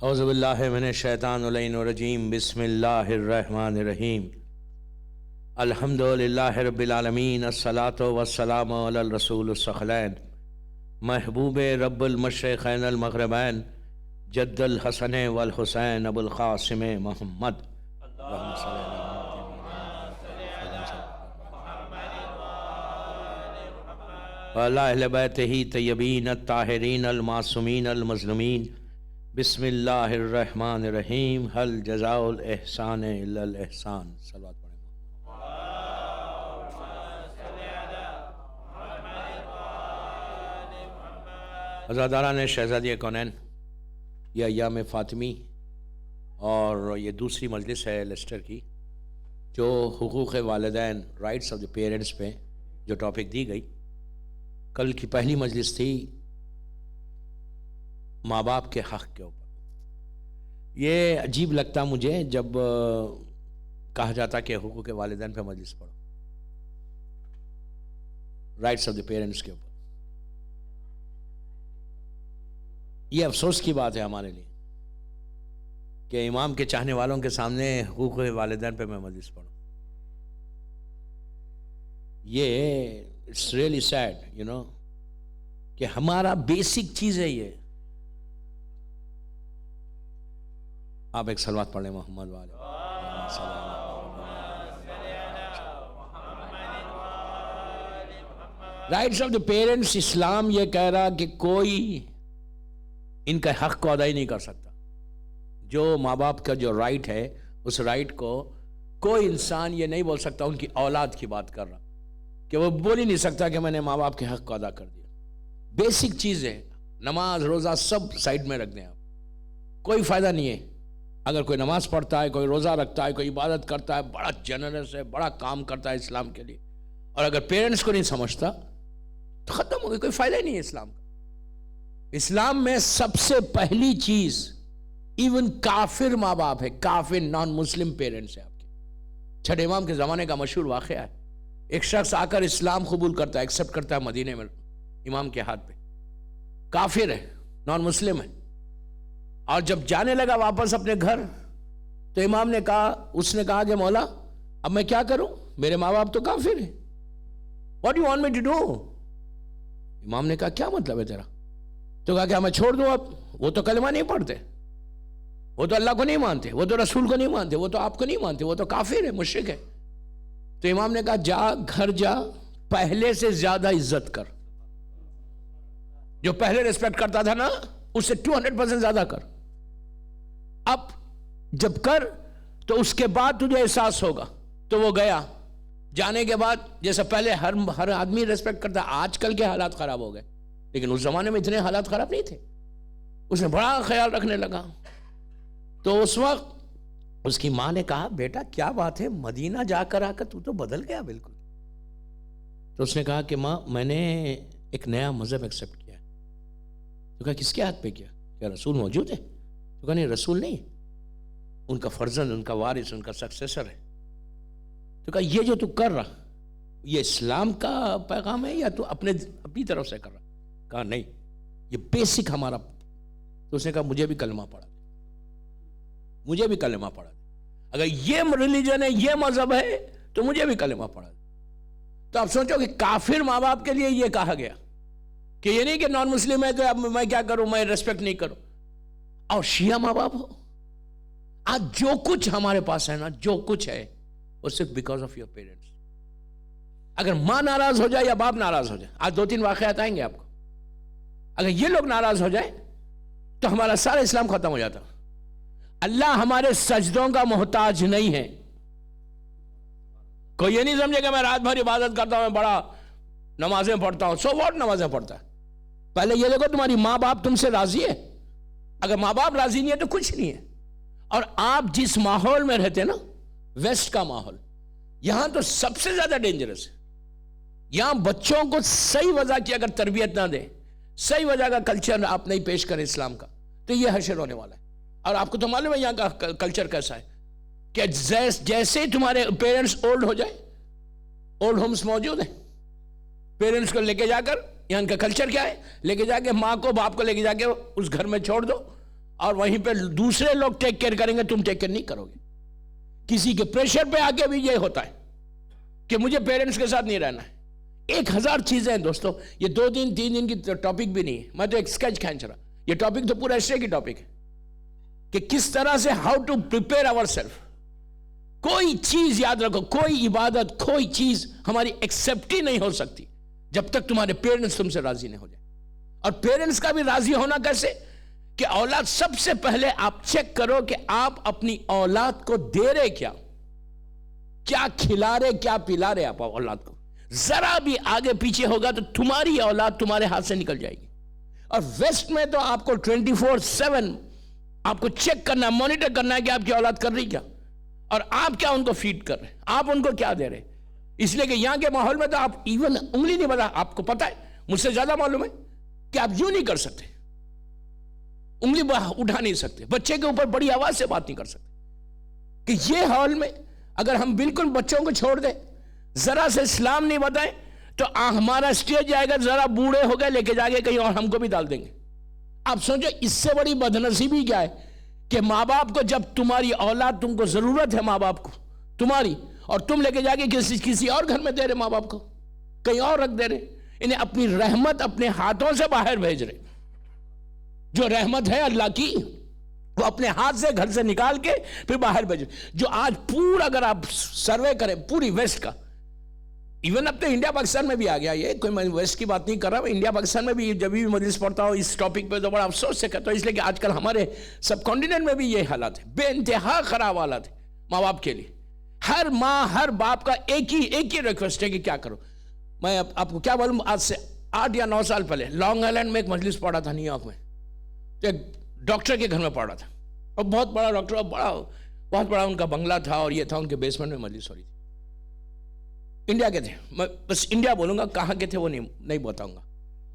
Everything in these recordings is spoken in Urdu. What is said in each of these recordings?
اعوذ باللہ من الشیطان الرجیم بسم اللہ الرحمن الرحیم الحمد للہ رب العالمین الصلاۃ والسلام علی الرسول الثقلین محبوب رب المشرقین المغربین جد الحسن والحسین ابو القاسم محمد وعلی اہل بیتہ طیبین الطاہرین المعصومین المظلومین بسم اللہ الرحمن الرحیم هل جزاء الاحسان الا الاحسان. صلوات پڑھیں. عزاداران شہزادی کونین، یہ ایام فاطمی اور یہ دوسری مجلس ہے لیسٹر کی جو حقوق والدین رائٹس آف دی پیرنٹس پہ جو ٹاپک دی گئی. کل کی پہلی مجلس تھی ماں باپ کے حق کے اوپر. یہ عجیب لگتا مجھے جب کہا جاتا کہ حقوق والدین پہ مجلس پڑھو، رائٹس آف دی پیرنٹس کے اوپر. یہ افسوس کی بات ہے ہمارے لیے کہ امام کے چاہنے والوں کے سامنے حقوق والدین پہ میں مجلس پڑھوں. یہ اٹس ریئلی سیڈ کہ ہمارا بیسک چیز ہے یہ. آپ ایک صلوات پڑھ لیں محمد والے. رائٹس آف دا پیرنٹس، اسلام یہ کہہ رہا کہ کوئی ان کا حق کو ادا ہی نہیں کر سکتا. جو ماں باپ کا جو رائٹ ہے اس رائٹ کو کوئی انسان یہ نہیں بول سکتا. ان کی اولاد کی بات کر رہا کہ وہ بول ہی نہیں سکتا کہ میں نے ماں باپ کے حق کو ادا کر دیا. بیسک چیز ہے. نماز روزہ سب سائڈ میں رکھ دیں آپ. کوئی فائدہ نہیں ہے اگر کوئی نماز پڑھتا ہے، کوئی روزہ رکھتا ہے، کوئی عبادت کرتا ہے، بڑا جنرس ہے، بڑا کام کرتا ہے اسلام کے لیے، اور اگر پیرنٹس کو نہیں سمجھتا تو ختم ہو گئی. کوئی فائدہ ہی نہیں ہے اسلام کا. اسلام میں سب سے پہلی چیز ایون کافر ماں باپ ہے، کافر نان مسلم پیرنٹس ہیں آپ کے. چھٹے امام کے زمانے کا مشہور واقعہ ہے. ایک شخص آ کر اسلام قبول کرتا ہے، ایکسپٹ کرتا ہے مدینے میں امام کے ہاتھ پہ. کافر ہے، نان مسلم ہے، اور جب جانے لگا واپس اپنے گھر تو امام نے کہا، اس نے کہا کہ مولا اب میں کیا کروں، میرے ماں باپ تو کافر ہیں. What do you want me to do؟ امام نے کہا کیا مطلب ہے تیرا؟ تو کہا کہ میں چھوڑ دوں اب؟ وہ تو کلمہ نہیں پڑھتے، وہ تو اللہ کو نہیں مانتے، وہ تو رسول کو نہیں مانتے، وہ تو آپ کو نہیں مانتے، وہ تو کافر ہے، مشرک ہے. تو امام نے کہا جا گھر جا، پہلے سے زیادہ عزت کر. جو پہلے ریسپیکٹ کرتا تھا نا اس سے 200% زیادہ کر. اب جب کر تو اس کے بعد تجھے احساس ہوگا. تو وہ گیا. جانے کے بعد جیسا پہلے ہر آدمی ریسپیکٹ کرتا، آج کل کے حالات خراب ہو گئے، لیکن اس زمانے میں اتنے حالات خراب نہیں تھے. اس نے بڑا خیال رکھنے لگا. تو اس وقت اس کی ماں نے کہا بیٹا کیا بات ہے، مدینہ جا کر آ کر تو بدل گیا بالکل. تو اس نے کہا کہ ماں میں نے ایک نیا مذہب ایکسپٹ کیا. تو کہا کس کے ہاتھ پہ کیا؟ کیا رسول موجود ہے؟ تو کہا نہیں رسول نہیں، ان کا فرزند، ان کا وارث، ان کا سکسیسر ہے. تو کہا یہ جو تو کر رہا یہ اسلام کا پیغام ہے یا تو اپنی طرف سے کر رہا؟ کہا نہیں یہ بیسک ہمارا. تو اس نے کہا مجھے بھی کلمہ پڑھا دے، مجھے بھی کلمہ پڑھا دے. اگر یہ ریلیجن ہے، یہ مذہب ہے تو مجھے بھی کلمہ پڑھا دے. تو آپ سوچو کہ کافر ماں باپ کے لیے یہ کہا گیا کہ یہ نہیں کہ نان مسلم ہے تو اب میں کیا کروں، میں ریسپیکٹ نہیں کروں. اور شیعہ ماں باپ ہو، آج جو کچھ ہمارے پاس ہے نا، جو کچھ ہے وہ صرف بیکاز آف یور پیرنٹس. اگر ماں ناراض ہو جائے یا باپ ناراض ہو جائے، آج 2-3 واقعات آئیں گے آپ کو، اگر یہ لوگ ناراض ہو جائے تو ہمارا سارا اسلام ختم ہو جاتا. اللہ ہمارے سجدوں کا محتاج نہیں ہے. کوئی یہ نہیں سمجھے کہ میں رات بھر عبادت کرتا ہوں، میں بڑا نمازیں پڑھتا ہوں. سو واٹ نمازیں پڑھتا ہے؟ پہلے یہ دیکھو تمہاری ماں باپ تم سے راضی ہے. اگر ماں باپ راضی نہیں ہے تو کچھ نہیں ہے. اور آپ جس ماحول میں رہتے ہیں نا، ویسٹ کا ماحول، یہاں تو سب سے زیادہ ڈینجرس ہے. یہاں بچوں کو صحیح وجہ کی اگر تربیت نہ دے، صحیح وجہ کا کلچر آپ نہیں پیش کریں اسلام کا، تو یہ حشر ہونے والا ہے. اور آپ کو تو معلوم ہے یہاں کا کلچر کیسا ہے کہ جیسے ہی تمہارے پیرنٹس اولڈ ہو جائے، اولڈ ہومز موجود ہیں، پیرنٹس کو لے کے جا کر، یہاں کا کلچر کیا ہے، لے کے جا کے ماں کو باپ کو لے کے جا کے اس گھر میں چھوڑ دو اور وہیں پہ دوسرے لوگ ٹیک کیئر کریں گے، تم ٹیک کیئر نہیں کرو گے. کسی کے پریشر پہ آ کے بھی یہ ہوتا ہے کہ مجھے پیرنٹس کے ساتھ نہیں رہنا ہے. 1000 چیزیں ہیں دوستو. یہ 2 دن 3 دن کی ٹاپک بھی نہیں ہے، میں تو ایک اسکیچ کھینچ رہا. یہ ٹاپک تو پورا ایسے کی ٹاپک ہے کہ کس طرح سے how to prepare our self. کوئی چیز یاد رکھو، کوئی عبادت، کوئی چیز ہماری ایکسیپٹ ہی نہیں ہو سکتی جب تک تمہارے پیرنٹس تم سے راضی نہیں ہو جائے. اور پیرنٹس کا بھی راضی ہونا کیسے کہ اولاد، سب سے پہلے آپ چیک کرو کہ آپ اپنی اولاد کو دے رہے کیا کھلا رہے، کیا پلا رہے آپ اولاد کو. ذرا بھی آگے پیچھے ہوگا تو تمہاری اولاد تمہارے ہاتھ سے نکل جائے گی. اور ویسٹ میں تو آپ کو 24/7 آپ کو چیک کرنا، مانیٹر کرنا ہے کہ آپ کی اولاد کر رہی کیا، اور آپ کیا ان کو فیڈ کر رہے ہیں، آپ ان کو کیا دے رہے ہیں. اس لیے کہ یہاں کے ماحول میں تو آپ ایون انگلی نہیں بتا. آپ کو پتا ہے، مجھ سے زیادہ معلوم ہے کہ آپ یوں نہیں کر سکتے، انگلی اٹھا نہیں سکتے، بچے کے اوپر بڑی آواز سے بات نہیں کر سکتے. کہ یہ حال میں اگر ہم بالکل بچوں کو چھوڑ دیں، ذرا سے اسلام نہیں بتائیں، تو ہمارا اسٹیج جائے گا، ذرا بوڑھے ہو گئے لے کے جا کے کہیں اور ہم کو بھی ڈال دیں گے. آپ سوچو اس سے بڑی بدنصیبی کیا ہے کہ ماں باپ کو، جب تمہاری اولاد، تم کو ضرورت ہے ماں باپ کو تمہاری، اور تم لے کے جا کے کسی اور گھر میں دے رہے ماں باپ کو، کہیں اور رکھ دے رہے، انہیں اپنی رحمت اپنے ہاتھوں سے باہر بھیج رہے. جو رحمت ہے اللہ کی وہ اپنے ہاتھ سے گھر سے نکال کے پھر باہر بھیج رہے. جو آج پورا اگر آپ سروے کریں پوری ویسٹ کا، ایون اب تو انڈیا پاکستان میں بھی آ گیا یہ، کوئی میں ویسٹ کی بات نہیں کر رہا، انڈیا پاکستان میں بھی جب بھی مجلس پڑھتا ہوں اس ٹاپک پہ تو بڑا افسوس سے کہتا ہوں، اس لیے کہ آج کل ہمارے سب کانٹیننٹ میں بھی یہ حالات ہے، بے انتہا خراب حالات ہے ماں باپ کے لیے. ہر ماں، ہر باپ کا ایک ہی ریکویسٹ ہے کہ کیا کرو. میں آپ کو کیا بولوں، آج سے 8 یا 9 سال پہلے لانگ آئلینڈ میں ایک مجلس پڑھا تھا نیو یارک میں. تو ایک ڈاکٹر کے گھر میں پڑھا تھا، اور بہت بڑا ڈاکٹر، بہت بڑا ان کا بنگلہ تھا، اور یہ تھا ان کے بیسمنٹ میں مجلس ہو رہی تھی. انڈیا کے تھے، میں بس انڈیا بولوں گا، کہاں کے تھے وہ نہیں بتاؤں گا.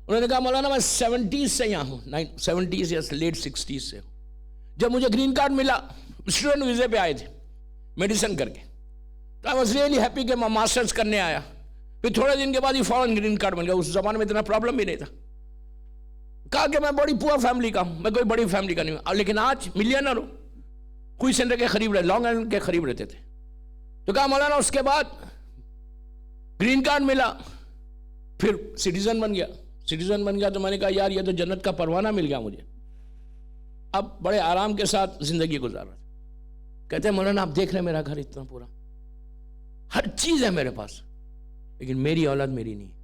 انہوں نے کہا مولانا میں 70s سے یہاں ہوں، 70s یا لیٹ 60s سے ہوں. جب مجھے گرین کارڈ ملا، اسٹوڈنٹ ویزے پہ آئے تھے میڈیسن کر کے، تو آئی واز ریئلی ہیپی کہ میں ماسٹرز کرنے آیا. پھر تھوڑے دن کے بعد ہی فوراً گرین کارڈ مل گیا. اس زمانے میں اتنا پرابلم بھی نہیں تھا. کہا کہ میں بڑی پور فیملی کا ہوں، میں کوئی بڑی فیملی کا نہیں ہوں، لیکن آج ملینر ہوں. کوئی سینٹر کے قریب رہے، لانگ آئلینڈ کے قریب رہتے تھے. تو کہا مولانا اس کے بعد گرین کارڈ ملا، پھر سٹیزن بن گیا. تو میں نے کہا یار یہ تو جنت کا پروانہ مل گیا مجھے، اب بڑے آرام کے ساتھ زندگی گزار رہا. کہتے ہیں مولانا آپ دیکھ رہے ہیں میرا گھر اتنا پورا، ہر چیز ہے میرے پاس، لیکن میری اولاد میری نہیں.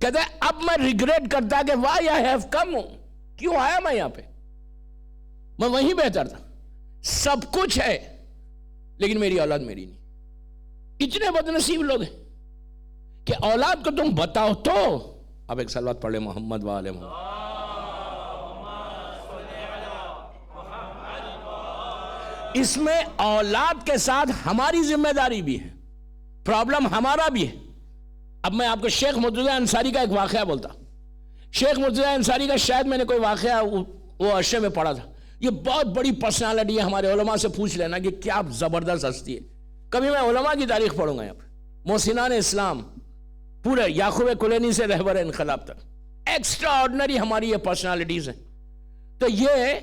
کہتے ہیں اب میں ریگریٹ کرتا کہ وائی آئی ہیو کم، کیوں آیا میں یہاں پہ، میں وہیں بہتر تھا. سب کچھ ہے لیکن میری اولاد میری نہیں. اتنے بدنصیب لوگ ہیں کہ اولاد کو تم بتاؤ تو. اب ایک صلوات پڑھ لیں محمد و آل محمد. اس میں اولاد کے ساتھ ہماری ذمہ داری بھی ہے، پرابلم ہمارا بھی ہے. اب میں آپ کو شیخ مرتضیٰ انصاری کا ایک واقعہ بولتا. شیخ مرتضیٰ انصاری کا شاید میں نے کوئی واقعہ وہ عرصے میں پڑھا تھا. یہ بہت بڑی پرسنالٹی ہے، ہمارے علماء سے پوچھ لینا کہ کیا زبردست ہستی ہے. کبھی میں علماء کی تاریخ پڑھوں گا یہاں پہ، محسنان اسلام، پورے یعقوب کلینی سے رہبر انقلاب تک، ایکسٹرا آرڈنری ہماری یہ پرسنالٹیز ہیں. تو یہ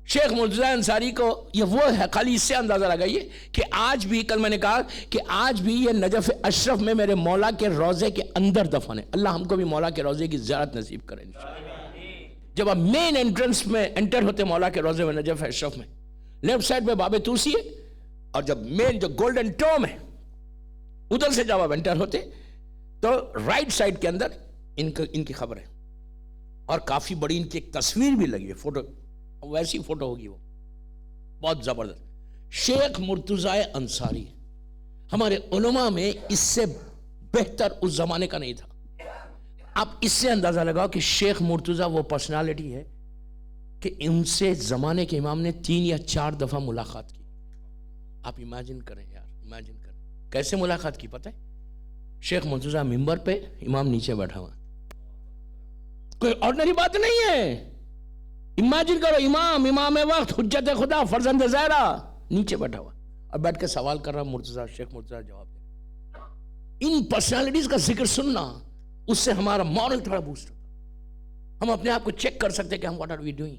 شیخ مرتضیٰ انصاری کو یہ وہ ہے، خالی اس سے اندازہ لگائیے کہ آج بھی، کل میں نے کہا کہ آج بھی یہ نجف اشرف میں میرے مولا کے روضے کے اندر دفن ہے. اللہ ہم کو بھی مولا کے روضے کی زیارت نصیب کرے انشاءاللہ. جب آپ مین انٹرنس میں انٹر ہوتے مولا کے روضے میں نجف اشرف میں، لیفٹ سائڈ پہ باب توسی ہے، اور جب مین جو گولڈن ٹوم ہے ادھر سے جب آپ انٹر ہوتے تو رائٹ سائڈ کے اندر ان کی خبر ہے، اور کافی بڑی ان کی ایک تصویر بھی لگی ہے، فوٹو، ویسی فوٹو ہوگی وہ بہت زبردست. شیخ مرتضیٰ انصاری ہمارے علماء میں اس سے بہتر اس زمانے کا نہیں تھا. آپ اس سے اندازہ لگاؤ کہ شیخ مرتضیٰ وہ پرسنالٹی ہے کہ ان سے زمانے کے امام نے 3 یا 4 دفعہ ملاقات کی. آپ امیجن کریں یار، امیجن کریں کیسے ملاقات کی. پتہ ہے شیخ مرتضیٰ ممبر پہ، امام نیچے بیٹھا ہوا، کوئی آرڈنری بات نہیں ہے. امیجن کرو، امام وقت، حجت خدا، فرزند زہرا نیچے بیٹھا ہوا اور بیٹھ کے سوال کر رہا مرتضیٰ، شیخ مرتضیٰ جواب دے. ان پرسنالٹیز کا ذکر سننا، اس سے ہمارا مورل تھوڑا بوسٹ ہوتا. ہم اپنے آپ کو چیک کر سکتے کہ ہم واٹ آر وی ڈوئنگ.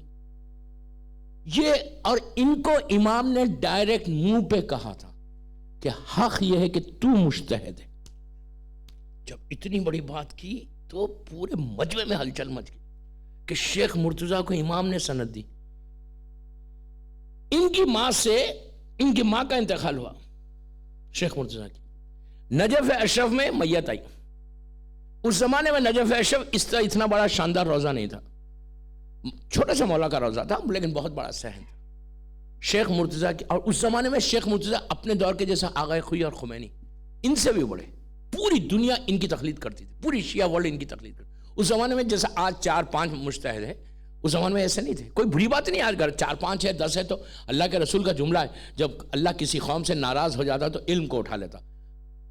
یہ اور ان کو امام نے ڈائریکٹ منہ پہ کہا تھا کہ حق یہ ہے کہ تو مجتہد ہے. جب اتنی بڑی بات کی تو پورے مجمع میں ہلچل مچ گئی کہ شیخ مرتضیٰ کو امام نے سند دی. ان کی ماں کا انتقال ہوا شیخ مرتضیٰ کی. نجف اشرف میں میت آئی. اس زمانے میں نجف اشرف اس طرح اتنا بڑا شاندار روزہ نہیں تھا, چھوٹا سا مولا کا روزہ تھا, لیکن بہت بڑا صحن تھا. شیخ مرتضیٰ کی, اور اس زمانے میں شیخ مرتضیٰ اپنے دور کے جیسا آغا خوئی اور خمینی ان سے بھی بڑے, پوری دنیا ان کی تقلید کرتی تھی, پوری شیعہ ورلڈ ان کی تقلید کرتی. اس زمانے میں جیسا آج 4-5 مجتہد ہے, اس زمانے میں ایسے نہیں تھے. کوئی بری بات نہیں, آج اگر 4-5 ہے 10 ہے تو اللہ کے رسول کا جملہ ہے, جب اللہ کسی قوم سے ناراض ہو جاتا تو علم کو اٹھا لیتا.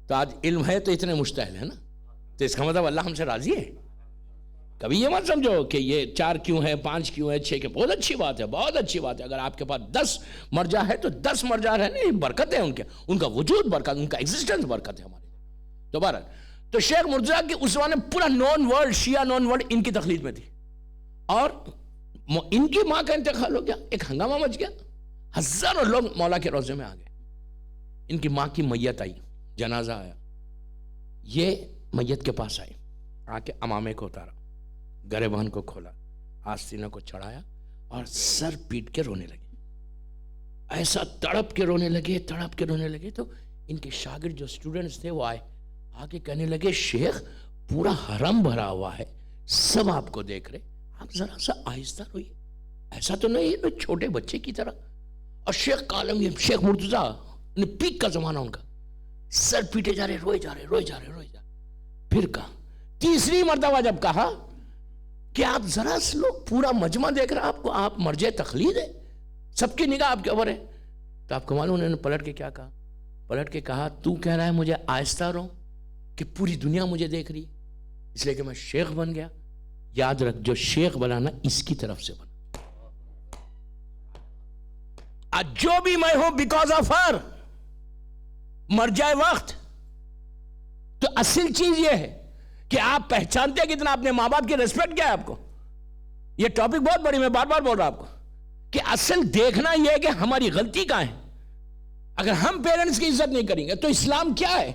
تو آج علم ہے تو اتنے مجتہد ہے نا, تو اس کا مطلب اللہ ہم سے راضی ہے. کبھی یہ مت سمجھو کہ یہ 4 کیوں ہے, 5 کیوں ہے, 6 کیوں. بہت اچھی بات ہے, بہت اچھی بات ہے. اگر آپ کے پاس 10 مرجع ہے تو 10 مرجع ہے نا, برکت ہے ان کا وجود برکت, ان کا ایگزسٹنس برکت ہے ہمارے. دوبارہ تو شیخ مرتضیٰ کی اس زمانے پورا نون world, Shia known world in کی تقلید میں تھی, اور ان کی ماں کا انتقال ہو گیا, ایک ہنگامہ مچ گیا, ہزاروں لوگ مولا کے روزے میں آ گئے. ان کی ماں کی میت آئی, جنازہ آیا, یہ میت کے پاس آئی, آ کے امامے کو اتارا, گریبان کو کھولا, آستینہ کو چڑھایا اور سر پیٹ کے رونے لگے. ایسا تڑپ کے رونے لگے. تو ان کے شاگرد جو سٹوڈنٹس تھے وہ آئے, آ کے کہنے لگے شیخ پورا حرم بھرا ہوا ہے, سب آپ کو دیکھ رہے, آپ ذرا سا آہستہ روئیے, ایسا تو نہیں ہے چھوٹے بچے کی طرح. اور شیخ کالم, یہ شیخ مرتضیٰ پیک کا زمانہ ان کا, سر پیٹے جا رہے, روئے جا رہے. پھر کہا, تیسری مرتبہ جب کہا کہ آپ ذرا سلو, پورا مجمع دیکھ رہا آپ کو, آپ مرجع تقلید ہے, سب کی نگاہ آپ کے اوپر ہے. تو آپ کو معلوم انہوں نے پلٹ کے کیا کہا؟ پلٹ کے کہا تو کہہ رہا ہے مجھے آہستہ رو کہ پوری دنیا مجھے دیکھ رہی ہے, اس لیے کہ میں شیخ بن گیا. یاد رکھ, جو شیخ بنانا اس کی طرف سے بنا, جو بھی میں ہوں بیکاز آف ہر, مرجع وقت. تو اصل چیز یہ ہے کہ آپ پہچانتے ہیں کتنا اپنے ماں باپ کی ریسپیکٹ کیا ہے آپ کو. یہ ٹاپک بہت بڑی, میں بار بار بول رہا ہوں آپ کو کہ اصل دیکھنا یہ ہے کہ ہماری غلطی کہاں ہے. اگر ہم پیرنٹس کی عزت نہیں کریں گے تو اسلام کیا ہے؟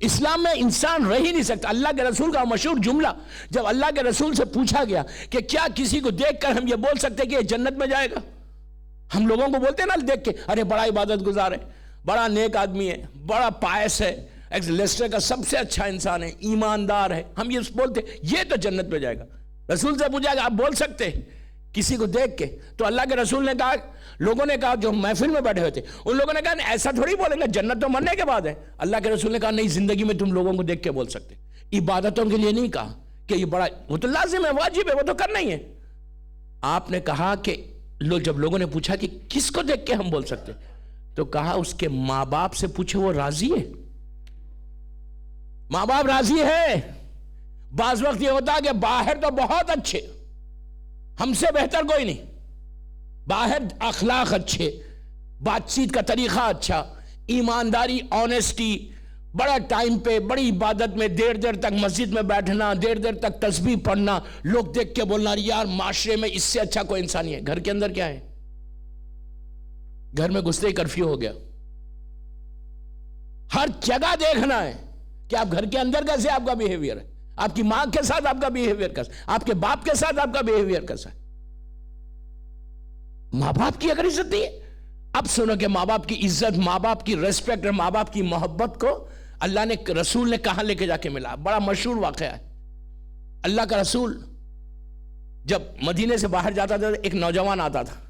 اسلام میں انسان رہ ہی نہیں سکتا. اللہ کے رسول کا مشہور جملہ, جب اللہ کے رسول سے پوچھا گیا کہ کیا کسی کو دیکھ کر ہم یہ بول سکتے کہ یہ جنت میں جائے گا؟ ہم لوگوں کو بولتے ہیں نا دیکھ کے, ارے بڑا عبادت گزار ہے, بڑا نیک آدمی ہے, بڑا پائس ہے, لیسٹر کا سب سے اچھا انسان ہے, ایماندار ہے, ہم یہ بولتے یہ تو جنت میں جائے گا. رسول سے پوچھا گیا آپ بول سکتے کسی کو دیکھ کے؟ تو اللہ کے رسول نے کہا, لوگوں نے کہا جو محفل میں بیٹھے ہوئے تھے ان لوگوں نے کہا ایسا تھوڑی بولیں گے, جنت تو مرنے کے بعد ہے. اللہ کے رسول نے کہا نہیں, زندگی میں تم لوگوں کو دیکھ کے بول سکتے, عبادتوں کے لیے نہیں کہا کہ یہ بڑا, وہ تو لازم ہے, واجب ہے, وہ تو کرنا ہی ہے. آپ نے کہا کہ جب لوگوں نے پوچھا کہ کس کو دیکھ کے ہم بول سکتے, تو کہا اس کے ماں باپ سے پوچھے وہ راضی ہے. ماں باپ راضی ہے. بعض وقت یہ ہوتا ہے کہ باہر تو بہت اچھے, ہم سے بہتر کوئی نہیں, باہر اخلاق اچھے, بات چیت کا طریقہ اچھا, ایمانداری, آنیسٹی, بڑا ٹائم پہ, بڑی عبادت میں, دیر دیر تک مسجد میں بیٹھنا, دیر دیر تک تسبیح پڑھنا, لوگ دیکھ کے بولنا یار معاشرے میں اس سے اچھا کوئی انسان نہیں ہے. گھر کے اندر کیا ہے؟ گھر میں گھستے ہی کرفیو ہو گیا. ہر جگہ دیکھنا ہے کہ آپ گھر کے اندر کیسے آپ کا بیہیویئر ہے, آپ کی ماں کے ساتھ آپ کا بیہیویئر کیسا, آپ کے باپ کے ساتھ آپ کا بیہیویئر کیسا ہے. ماں باپ کی اگر عزت نہیں ہے, اب سنو کہ ماں باپ کی عزت, ماں باپ کی ریسپیکٹ اور ماں باپ کی محبت کو اللہ نے, رسول نے کہاں لے کے جا کے ملا. بڑا مشہور واقعہ ہے. اللہ کا رسول جب مدینے سے باہر جاتا تھا, ایک نوجوان آتا تھا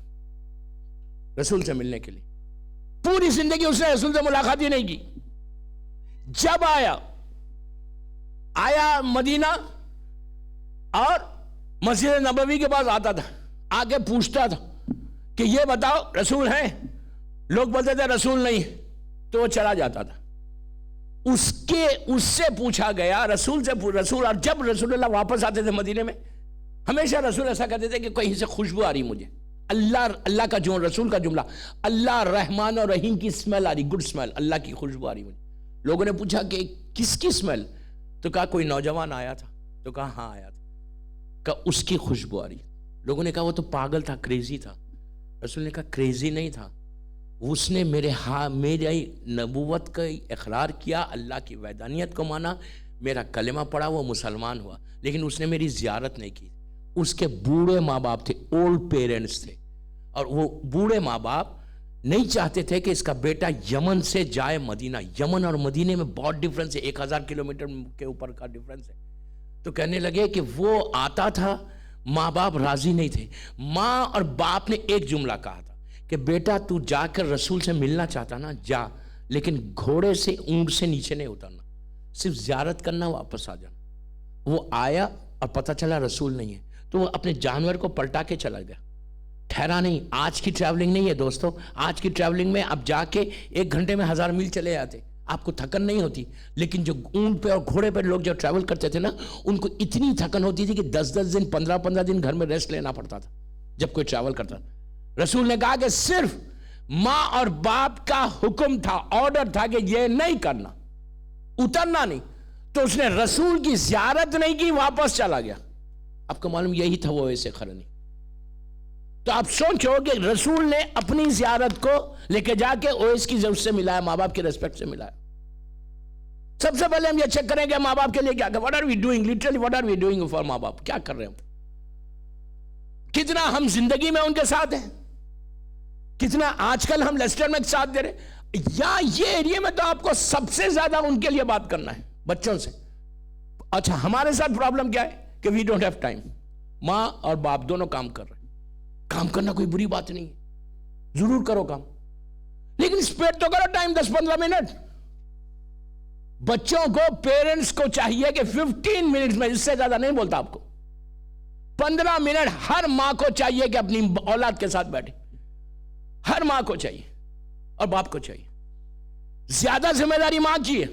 رسول سے ملنے کے لیے. پوری زندگی اس نے رسول سے ملاقات ہی نہیں کی. جب آیا مدینہ اور مسجد نبوی کے پاس آتا تھا, آگے پوچھتا تھا کہ یہ بتاؤ رسول ہیں؟ لوگ بولتے تھے رسول نہیں, تو وہ چلا جاتا تھا. اس سے پوچھا گیا, رسول سے رسول, اور جب رسول اللہ واپس آتے تھے مدینے میں, ہمیشہ رسول ایسا کہتے تھے کہ کہیں سے خوشبو آ رہی مجھے, اللہ کا جو رسول کا جملہ, اللہ رحمان اور رحیم کی اسمیل آ رہی, گڈ اسمیل, اللہ کی خوشبو آ رہی مجھے. لوگوں نے پوچھا کہ کس کی اسمیل؟ تو کہا کوئی نوجوان آیا تھا. تو کہا ہاں آیا تھا. کہا اس کی خوشبو آ رہی. لوگوں نے کہا وہ تو پاگل تھا, کریزی تھا. رسول نے کہا کریزی نہیں تھا، اس نے میری نبوت کا اقرار کیا، اللہ کی وحدانیت کو مانا، میرا کلمہ پڑھا، وہ مسلمان ہوا، لیکن اس نے میری زیارت نہیں کی۔ اس کے بوڑھے ماں باپ تھے، اولڈ پیرنٹس تھے، اور وہ بوڑھے ماں باپ نہیں چاہتے تھے کہ اس کا بیٹا یمن سے جائے مدینہ۔ یمن اور مدینے میں بہت ڈفرنس ہے، 1000 کلومیٹر کے اوپر کا ڈفرنس ہے۔ تو کہنے لگے کہ وہ آتا تھا، ماں باپ راضی نہیں تھے۔ ماں اور باپ نے ایک جملہ کہا تھا کہ بیٹا تو جا کر رسول سے ملنا چاہتا نا جا، لیکن گھوڑے سے اونٹ سے نیچے نہیں اترنا، صرف زیارت کرنا، واپس آ جانا۔ وہ آیا اور پتہ چلا رسول نہیں ہے، تو وہ اپنے جانور کو پلٹا کے چلا گیا، ٹھہرا نہیں۔ آج کی ٹریولنگ نہیں ہے دوستو، آج کی ٹریولنگ میں آپ جا کے 1 گھنٹے میں 1000 میل چلے جاتے، آپ کو تھکن نہیں ہوتی، لیکن جو اونٹ پہ اور گھوڑے پہ لوگ جو ٹریول کرتے تھے نا، ان کو اتنی تھکن ہوتی تھی کہ 10 دن 15 دن گھر میں ریسٹ لینا پڑتا تھا جب کوئی ٹریول کرتا تھا۔ رسول نے کہا کہ صرف ماں اور باپ کا حکم تھا، آرڈر تھا کہ یہ نہیں کرنا، اترنا نہیں، تو اس نے رسول کی زیارت نہیں کی، واپس چلا گیا۔ آپ کو معلوم یہی تھا وہ ایسے خرنی۔ تو آپ سوچو کہ رسول نے اپنی زیارت کو لے کے جا کے اویس کی ضرورت سے ملایا، ماں باپ کی ریسپیکٹ سے ملایا۔ سب سے پہلے ہم یہ چیک کریں کہ ماں باپ کے لیے کیا، what are we doing, literally what are we doing for ماں باپ، کیا کر رہے ہیں، کتنا ہم زندگی میں ان کے ساتھ ہیں، کتنا آج کل ہم لیسٹر میں ساتھ دے رہے، یا یہ ایریا میں تو آپ کو سب سے زیادہ ان کے لیے بات کرنا ہے بچوں سے۔ اچھا ہمارے ساتھ پرابلم کیا ہے کہ وی ڈونٹ ہیو ٹائم۔ ماں اور باپ دونوں کام کر رہے ہیں، کام کرنا کوئی بری بات نہیں ہے، ضرور کرو کام، لیکن اسپیڈ تو کرو، ٹائم 10-15 منٹ۔ بچوں کو، پیرنٹس کو چاہیے کہ 15 منٹ میں، اس سے زیادہ نہیں بولتا آپ کو، 15 منٹ ہر ماں کو چاہیے کہ اپنی اولاد کے ساتھ بیٹھے، ہر ماں کو چاہیے اور باپ کو چاہیے۔ زیادہ ذمہ داری ماں کی ہے،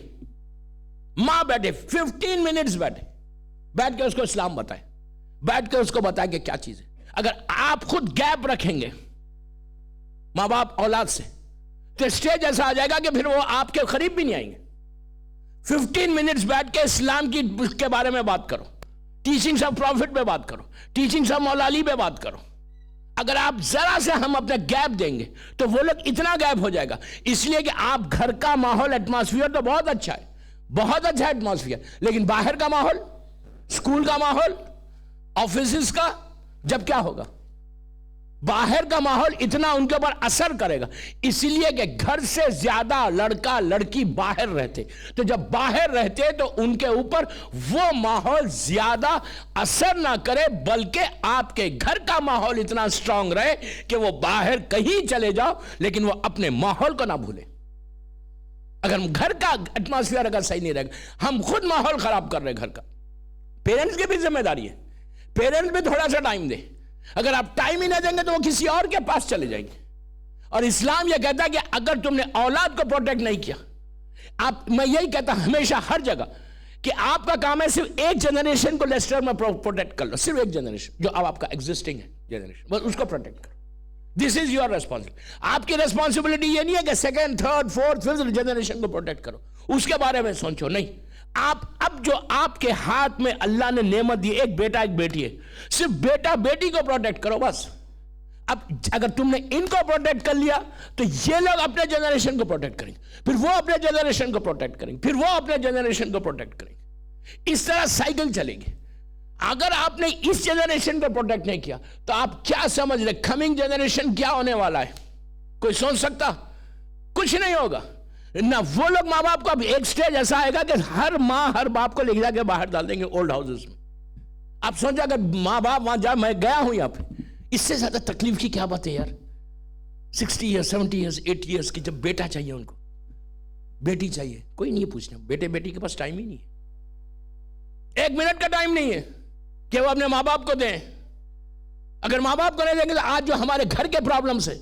ماں بیٹھے 15 منٹس بیٹھ کے اس کو اسلام بتائے، بیٹھ کے اس کو بتائے کہ کیا چیز ہے۔ اگر آپ خود گیپ رکھیں گے ماں باپ اولاد سے، تو اسٹیج ایسا آ جائے گا کہ پھر وہ آپ کے قریب بھی نہیں آئیں گے۔ 15 منٹس بیٹھ کے اسلام کے بارے میں بات کرو، ٹیچنگز آف پروفٹ پہ بات کرو، ٹیچنگز آف مولا علی پہ بات کرو۔ اگر آپ ذرا سے ہم اپنے گیپ دیں گے تو وہ لوگ اتنا گیپ ہو جائے گا، اس لیے کہ آپ گھر کا ماحول، ایٹماسفیئر تو بہت اچھا ہے، بہت اچھا ایٹماسفیئر، لیکن باہر کا ماحول، اسکول کا ماحول، آفیسز کا، جب کیا ہوگا؟ باہر کا ماحول اتنا ان کے اوپر اثر کرے گا، اس لیے کہ گھر سے زیادہ لڑکا لڑکی باہر رہتے، تو جب باہر رہتے تو ان کے اوپر وہ ماحول زیادہ اثر نہ کرے، بلکہ آپ کے گھر کا ماحول اتنا اسٹرانگ رہے کہ وہ باہر کہیں چلے جاؤ لیکن وہ اپنے ماحول کو نہ بھولے۔ اگر گھر کا ایٹماسفیئر اگر صحیح نہیں رہے گا، ہم خود ماحول خراب کر رہے گھر کا۔ پیرنٹس کی بھی ذمہ داری ہے، پیرنٹس بھی تھوڑا سا ٹائم دے، اگر آپ ٹائم ہی نہ دیں گے تو وہ کسی اور کے پاس چلے جائیں گے۔ اور اسلام یہ کہتا ہے کہ اگر تم نے اولاد کو پروٹیکٹ نہیں کیا، میں یہی کہتا ہوں ہمیشہ ہر جگہ کہ آپ کا کام ہے صرف ایک جنریشن کو لیسٹر میں پروٹیکٹ کر لو، صرف ایک جنریشن جو اب آپ کا ایگزسٹنگ ہے جنریشن، بس اس کو پروٹیکٹ کرو۔ This is your responsibility. آپ کی ریسپانسبلٹی یہ نہیں ہے کہ second, third, fourth, fifth generation کو پروٹیکٹ کرو، اس کے بارے میں سوچو نہیں۔ آپ اب جو آپ کے ہاتھ میں اللہ نے نعمت دی، ایک بیٹا ایک بیٹی ہے، صرف بیٹا بیٹی کو پروٹیکٹ کرو بس۔ اب اگر تم نے ان کو پروٹیکٹ کر لیا تو یہ لوگ اپنے جنریشن کو پروٹیکٹ کریں گے، پھر وہ اپنے جنریشن کو پروٹیکٹ کریں گے، پھر وہ اپنے جنریشن کو پروٹیکٹ کریں گے، اس طرح سائیکل چلے گی۔ اگر آپ نے اس جنریشن کو پروٹیکٹ نہیں کیا تو آپ کیا سمجھ رہے کمنگ جنریشن کیا ہونے والا ہے؟ کوئی سوچ سکتا؟ کچھ نہیں ہوگا۔ نہ وہ لوگ ماں باپ کو اب ایک سٹیج ایسا آئے گا کہ ہر ماں ہر باپ کو لے جا کے باہر ڈال دیں گے اولڈ ہاؤسز میں۔ آپ سوچا اگر ماں باپ وہاں جا، میں گیا ہوں یہاں پہ، اس سے زیادہ تکلیف کی کیا بات ہے یار؟ 60 ایئرس 70 ایئرس 80 ایئرس کی جب بیٹا چاہیے ان کو، بیٹی چاہیے، کوئی نہیں پوچھنا، بیٹے بیٹی کے پاس ٹائم ہی نہیں ہے، 1 منٹ کا ٹائم نہیں ہے کہ وہ اپنے ماں باپ کو دیں۔ اگر ماں باپ کو نہیں دیں گے تو آج جو ہمارے گھر کے پرابلمس ہیں،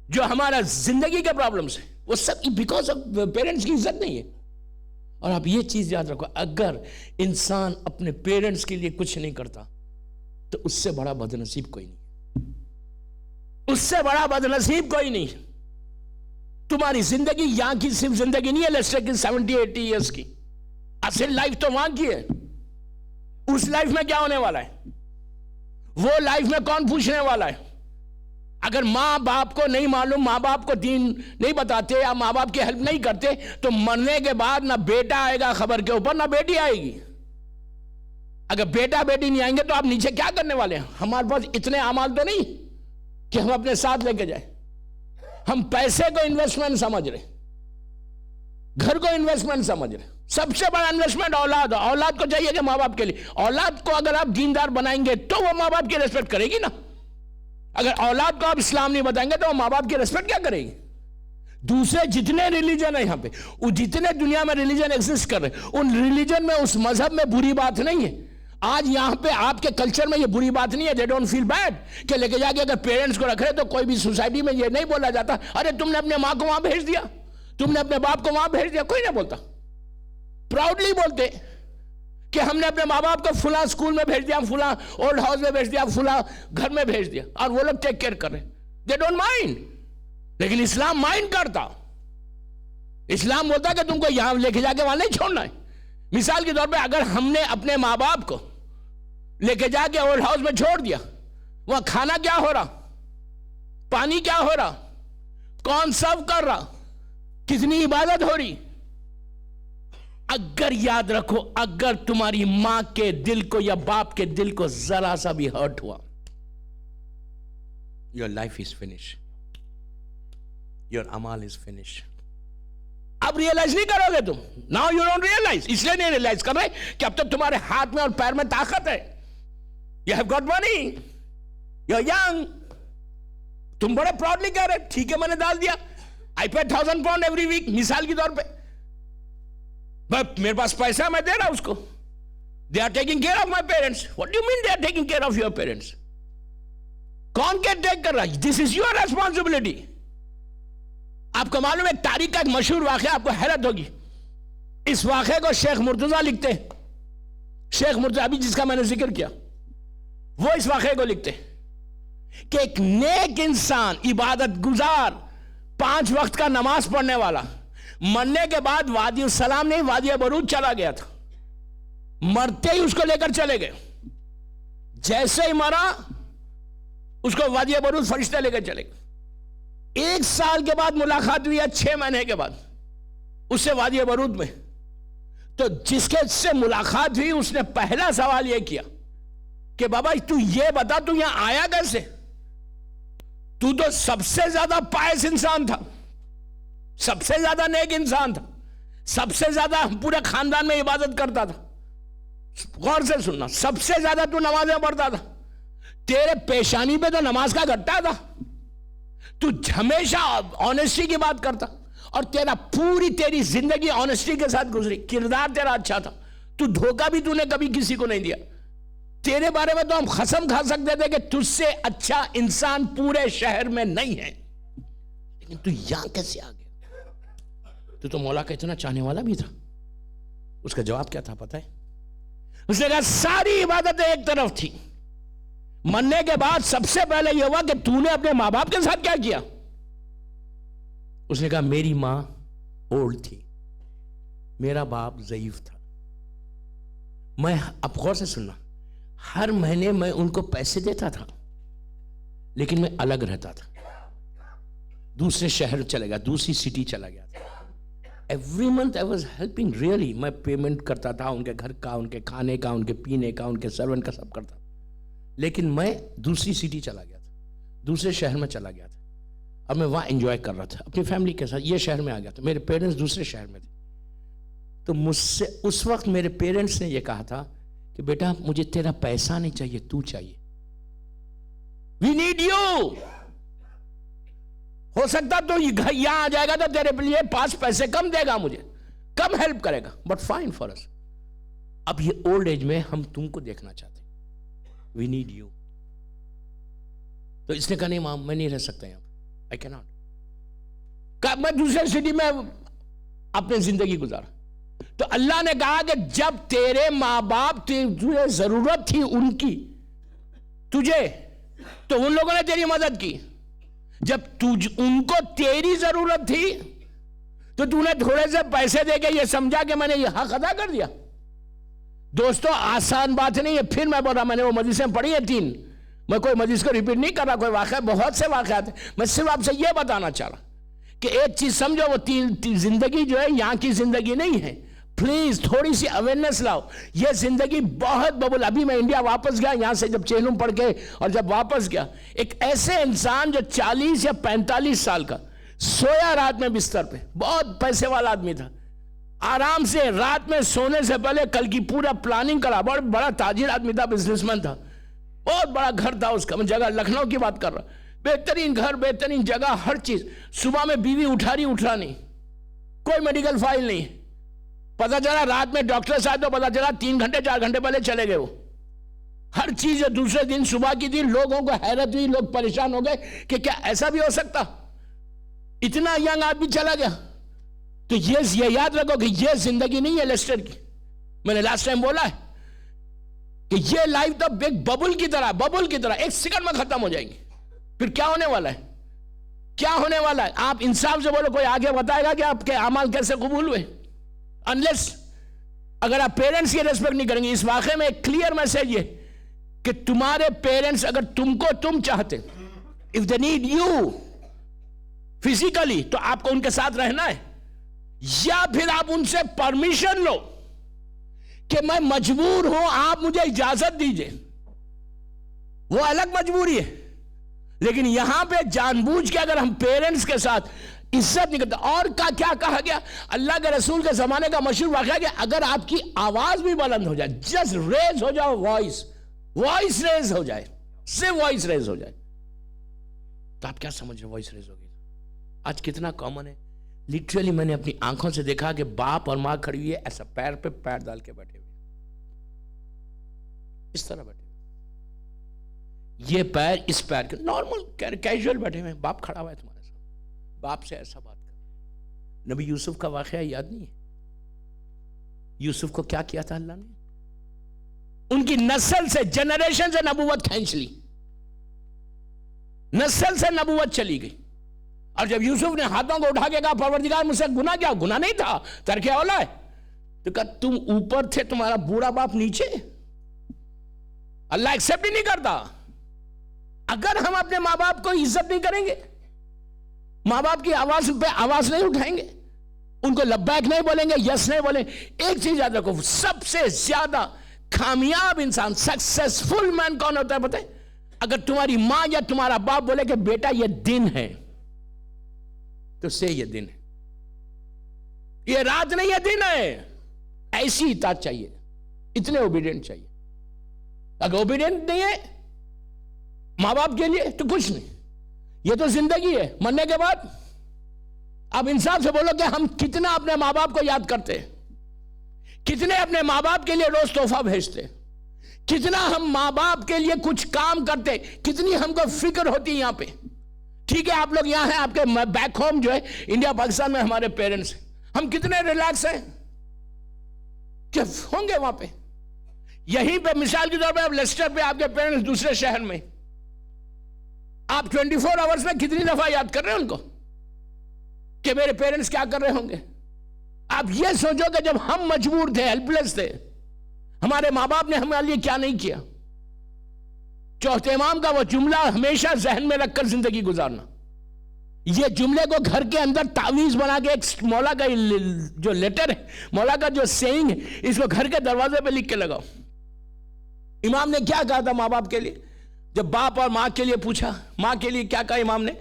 جو ہمارا زندگی کے پرابلمس ہیں، وہ سب بیکاز آف پیرنٹس کی عزت نہیں ہے۔ اور آپ یہ چیز یاد رکھو، اگر انسان اپنے پیرنٹس کے لیے کچھ نہیں کرتا تو اس سے بڑا بدنصیب کوئی نہیں، اس سے بڑا بدنصیب کوئی نہیں۔ تمہاری زندگی یہاں کی صرف زندگی نہیں ہے لیسٹر کی 70-80 ایئرس کی، اصل لائف تو وہاں کی ہے۔ اس لائف میں کیا ہونے والا ہے، وہ لائف میں کون پوچھنے والا ہے؟ اگر ماں باپ کو نہیں معلوم، ماں باپ کو دین نہیں بتاتے یا ماں باپ کی ہیلپ نہیں کرتے تو مرنے کے بعد نہ بیٹا آئے گا خبر کے اوپر نہ بیٹی آئے گی. اگر بیٹا بیٹی نہیں آئیں گے تو آپ نیچے کیا کرنے والے ہیں؟ ہمارے پاس اتنے اعمال تو نہیں کہ ہم اپنے ساتھ لے کے جائیں. ہم پیسے کو انویسٹمنٹ سمجھ رہے، گھر کو انویسٹمنٹ سمجھ رہے. سب سے بڑا انویسٹمنٹ اولاد. اولاد کو چاہیے کہ ماں باپ کے لیے، اولاد کو اگر آپ دیندار بنائیں گے تو وہ ماں باپ کی ریسپیکٹ کرے گی نا. اگر اولاد کو آپ اسلام نہیں بتائیں گے تو وہ ماں باپ کی ریسپیکٹ کیا کرے گی؟ دوسرے جتنے ریلیجن ہیں یہاں پہ، وہ جتنے دنیا میں ریلیجن ایگزسٹ کر رہے ہیں، ان ریلیجن میں اس مذہب میں بری بات نہیں ہے. آج یہاں پہ آپ کے کلچر میں یہ بری بات نہیں ہے. they don't feel bad کہ لے کے جا کے اگر پیرنٹس کو رکھ رہے تو کوئی بھی سوسائٹی میں یہ نہیں بولا جاتا ارے تم نے اپنے ماں کو وہاں بھیج دیا، تم نے اپنے باپ کو وہاں بھیج دیا. کوئی نہیں بولتا. پراؤڈلی بولتے کہ ہم نے اپنے ماں باپ کو فلاں اسکول میں بھیج دیا، فلاں اولڈ ہاؤس میں بھیج دیا، فلاں گھر میں بھیج دیا، اور وہ لوگ ٹیک کیئر کر رہے ہیں. they don't mind. لیکن اسلام مائنڈ کرتا. اسلام بولتا کہ تم کو یہاں لے کے جا کے وہاں نہیں چھوڑنا ہے. مثال کے طور پہ اگر ہم نے اپنے ماں باپ کو لے کے جا کے اولڈ ہاؤس میں چھوڑ دیا، وہاں کھانا کیا ہو رہا، پانی کیا ہو رہا، کون سرو کر رہا، کتنی عبادت ہو رہی. اگر یاد رکھو، اگر تمہاری ماں کے دل کو یا باپ کے دل کو ذرا سا بھی ہرٹ ہوا، your life is finished, your amal is finished. اب ریئلائز نہیں کرو گے تم. now you don't realize. اس لیے نہیں ریئلائز کر رہے کہ اب تک تمہارے ہاتھ میں اور پیر میں طاقت ہے. you have got money, you're young. تم بڑے پراؤڈلی کہہ رہے ٹھیک ہے میں نے ڈال دیا I pay 1,000 pound every week مثال کے طور پہ. میرے پاس پیسہ میں دے رہا اس کو. they are taking care of my parents. what do you mean they are taking care of your parents? کون کیا ٹیک کر رہا ہے؟ this is your responsibility. آپ کو معلوم ہے ایک تاریخ کا ایک مشہور واقعہ، آپ کو حیرت ہوگی. اس واقعے کو شیخ مرتضیٰ لکھتے. شیخ مرتضیٰ ابھی جس کا میں نے ذکر کیا، وہ اس واقعے کو لکھتے کہ ایک نیک انسان، عبادت گزار، 5 وقت کا نماز پڑھنے والا، مرنے کے بعد وادی السلام نہیں وادی برود چلا گیا تھا. مرتے ہی اس کو لے کر چلے گئے. جیسے ہی مرا اس کو وادی برود فرشتے لے کر چلے گئے. 1 سال کے بعد ملاقات ہوئی ہے، 6 مہینے کے بعد اس سے وادی برود میں. تو جس کے سے ملاقات ہوئی اس نے پہلا سوال یہ کیا کہ بابا تو یہ بتا تو یہاں آیا کیسے؟ تو سب سے زیادہ پائس انسان تھا، سب سے زیادہ نیک انسان تھا، سب سے زیادہ پورے خاندان میں عبادت کرتا تھا. غور سے سننا، سب سے زیادہ تو نمازیں پڑھتا تھا، تیرے پیشانی پہ تو نماز کا گھٹا تھا، تو ہمیشہ آنےسٹی کی بات کرتا، اور تیری زندگی آنےسٹی کے ساتھ گزری، کردار تیرا اچھا تھا، تو دھوکہ بھی تو نے کبھی کسی کو نہیں دیا. تیرے بارے میں تو ہم قسم کھا سکتے تھے کہ تجھ سے اچھا انسان پورے شہر میں نہیں ہے، لیکن تو یہاں کیسے آ گیا؟ تو مولا کا اتنا چاہنے والا بھی تھا. اس کا جواب کیا تھا پتہ ہے؟ اس نے کہا ساری عبادتیں ایک طرف تھی، مرنے کے بعد سب سے پہلے یہ ہوا کہ تو نے اپنے ماں باپ کے ساتھ کیا کیا؟ اس نے کہا میری ماں اولڈ تھی، میرا باپ ضعیف تھا. میں اب غور سے سننا، ہر مہینے میں ان کو پیسے دیتا تھا، لیکن میں الگ رہتا تھا، دوسرے شہر چلے گیا، دوسری سٹی چلا گیا تھا. Every month I was helping really. میں پیمنٹ کرتا تھا ان کے گھر کا، ان کے کھانے کا، ان کے پینے کا، ان کے سرونٹ کا، سب کرتا. لیکن میں دوسری سٹی چلا گیا تھا، دوسرے شہر میں چلا گیا تھا. اب میں وہاں انجوائے کر رہا تھا اپنی فیملی کے ساتھ. یہ شہر میں آ گیا تھا، میرے پیرنٹس دوسرے شہر میں تھے. تو مجھ سے اس وقت میرے پیرنٹس نے یہ کہا تھا کہ بیٹا مجھے تیرا پیسہ نہیں چاہیے، تو چاہیے. وی نیڈ یو. ہو سکتا تو یہاں آ جائے گا تو تیرے لیے 5 پیسے کم دے گا، مجھے کم ہیلپ کرے گا، بٹ فائن فار اس. اب یہ اولڈ ایج میں ہم تم کو دیکھنا چاہتے ہیں. We need you. تو اس نے کہا نہیں مام میں نہیں رہ سکتا یہاں، آئی کی ناٹ. میں دوسرے سٹی میں اپنی زندگی گزارا. تو اللہ نے کہا کہ جب تیرے ماں باپ تجھے ضرورت تھی ان کی، تجھے، تو ان لوگوں نے تیری مدد کی. جب ان کو تیری ضرورت تھی تو تو نے تھوڑے سے پیسے دے کے یہ سمجھا کہ میں نے یہ حق ادا کر دیا. دوستو آسان بات نہیں ہے. پھر میں بول رہا، میں نے وہ مجلسیں پڑھی ہیں 3 میں کوئی مجلس کو ریپیٹ نہیں کر رہا, کوئی واقعہ, بہت سے واقعات ہیں. میں صرف آپ سے یہ بتانا چاہ رہا کہ ایک چیز سمجھو, وہ تین زندگی جو ہے یہاں کی زندگی نہیں ہے. پلیز تھوڑی سی اویئرنیس لاؤ. یہ زندگی بہت ببل. ابھی میں انڈیا واپس گیا, یہاں سے جب چہلم پڑھ کے اور جب واپس گیا, ایک ایسے انسان جو 40 یا 45 سال کا سویا رات میں بستر پہ, بہت پیسے والا آدمی تھا, آرام سے رات میں سونے سے پہلے کل کی پورا پلاننگ کرا. بہت بڑا تاجر آدمی تھا, بزنس مین تھا, بہت بڑا گھر تھا اس کا. میں جگہ لکھنؤ کی بات کر رہا, بہترین گھر, بہترین جگہ, ہر چیز. صبح میں بیوی اٹھا نہیں, کوئی میڈیکل فائل نہیں. پتا چلا رات میں ڈاکٹر صاحب تو پتا چلا 3 گھنٹے 4 گھنٹے پہلے چلے گئے. وہ ہر چیز دوسرے دن صبح کی تھی. لوگوں کو حیرت ہوئی, لوگ پریشان ہو گئے کہ کیا ایسا بھی ہو سکتا, اتنا ینگ آدمی چلا گیا. تو یہ یاد رکھو کہ یہ زندگی نہیں ہے لیسٹر کی. میں نے لاسٹ ٹائم بولا ہے کہ یہ لائف تو ایک ببل کی طرح ایک سیکنڈ میں ختم ہو جائے گی. پھر کیا ہونے والا ہے, کیا ہونے والا ہے؟ آپ انصاف سے بولو, کوئی آگے بتائے گا کہ آپ کے اعمال کیسے قبول ہوئے؟ انلیس اگر آپ پیرنٹس کی ریسپیکٹ نہیں کریں گے. اس واقعے میں ایک کلیئر میسج یہ کہ تمہارے پیرنٹس اگر تم چاہتے, if they need you physically, تو آپ کو ان کے ساتھ رہنا ہے, یا پھر آپ ان سے پرمیشن لو کہ میں مجبور ہوں, آپ مجھے اجازت دیجئے. وہ الگ مجبوری ہے. لیکن یہاں پہ جان بوجھ کے اگر ہم پیرنٹس کے ساتھ عزت نہیں کرتے. اور کیا کہا گیا اللہ کے رسول کے زمانے کا مشہور واقعہ کہ اگر آپ کی آواز بھی بلند ہو جائے, جسٹ ریز ہو جاؤ, وائس ریز ہو جائے, صرف وائس ریز ہو جائے, تو آپ کیا سمجھ رہے وائس ریز ہوگی؟ آج کتنا کامن ہے. لٹرلی میں نے اپنی آنکھوں سے دیکھا کہ باپ اور ماں کھڑی ہوئی ہے, ایسا پیر پہ پیر ڈال کے بیٹھے ہوئے, اس طرح بیٹھے ہوئے, یہ پیر اس پیر کے نارمل کیجول بیٹھے ہوئے. باپ کھڑا ہوا ہے تمہارے ساتھ, باپ سے ایسا بات کر. نبی یوسف کا واقعہ یاد نہیں ہے؟ یوسف کو کیا کیا تھا اللہ نے؟ ان کی نسل سے, جنریشن سے نبوت کھینچ لی, نسل سے نبوت چلی گئی. اور جب یوسف نے ہاتھوں کو اٹھا کے کہا پروردگار مجھ سے گناہ کیا؟ گناہ نہیں تھا, ترک اولا ہے. تو کہا تم اوپر تھے, تمہارا بوڑھا باپ نیچے. اللہ ایکسپٹ ہی نہیں کرتا. اگر ہم اپنے ماں باپ کو عزت نہیں کریں گے, ماں باپ کی آواز پہ آواز نہیں اٹھائیں گے, ان کو لبیک نہیں بولیں گے, یس نہیں بولیں. ایک چیز یاد رکھو, سب سے زیادہ کامیاب انسان, سکسیسفل مین کون ہوتا ہے پتہ ہے؟ اگر تمہاری ماں یا تمہارا باپ بولے کہ بیٹا یہ دن ہے, تو سے یہ دن ہے, یہ رات نہیں, یہ دن ہے. ایسی اطاعت چاہیے, اتنے اوبیڈینٹ چاہیے. اگر اوبیڈینٹ نہیں ہے ماں باپ کے لیے تو کچھ نہیں. یہ تو زندگی ہے. مرنے کے بعد اب انصاف سے بولو کہ ہم کتنا اپنے ماں باپ کو یاد کرتے, کتنے اپنے ماں باپ کے لیے روز تحفہ بھیجتے, کتنا ہم ماں باپ کے لیے کچھ کام کرتے, کتنی ہم کو فکر ہوتی یہاں پہ. ٹھیک ہے آپ لوگ یہاں ہیں, آپ کے بیک ہوم جو ہے انڈیا پاکستان میں ہمارے پیرنٹس ہیں, ہم کتنے ریلیکس ہیں کہ ہوں گے وہاں پہ. یہیں پہ مثال کے طور پہ آپ لیسٹر پہ, آپ کے پیرنٹس دوسرے شہر میں, آپ 24 آورز میں کتنی دفعہ یاد کر رہے ہیں ان کو کہ میرے پیرنٹس کیا کر رہے ہوں گے. آپ یہ سوچو کہ جب ہم مجبور تھے, ہیلپ لیس تھے, ہمارے ماں باپ نے ہمارے لیے کیا نہیں کیا. چوتھے امام کا وہ جملہ ہمیشہ ذہن میں رکھ کر زندگی گزارنا. یہ جملے کو گھر کے اندر تعویذ بنا کے, ایک مولا کا جو لیٹر ہے, مولا کا جو سینگ ہے, اس کو گھر کے دروازے پہ لکھ کے لگاؤ. امام نے کیا کہا تھا ماں باپ کے لیے؟ جب باپ اور ماں کے لیے پوچھا, ماں کے لیے کیا کہا امام نے؟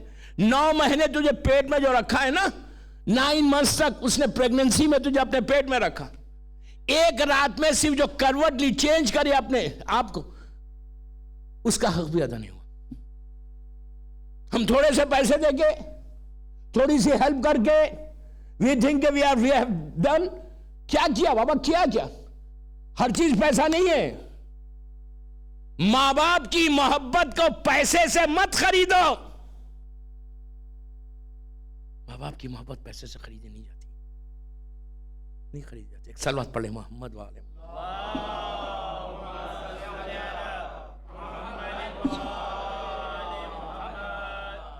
9 مہینے تجھے پیٹ میں جو رکھا ہے نا, 9 months تک اس نے پریگننسی میں تجھے اپنے پیٹ میں رکھا, ایک رات میں صرف جو کروٹ لی, چینج کرے اپنے آپ کو, اس کا حق بھی ادا نہیں ہوا. ہم تھوڑے سے پیسے دے کے, تھوڑی سی ہیلپ کر کے, we think we have done. کیا کیا بابا, کیا ہر چیز پیسہ نہیں ہے. ماں باپ کی محبت کو پیسے سے مت خریدو. ماں باپ کی محبت پیسے سے خریدی نہیں جاتی, نہیں خریدی جاتی. ایک صلوات پڑھ لیں محمد والے.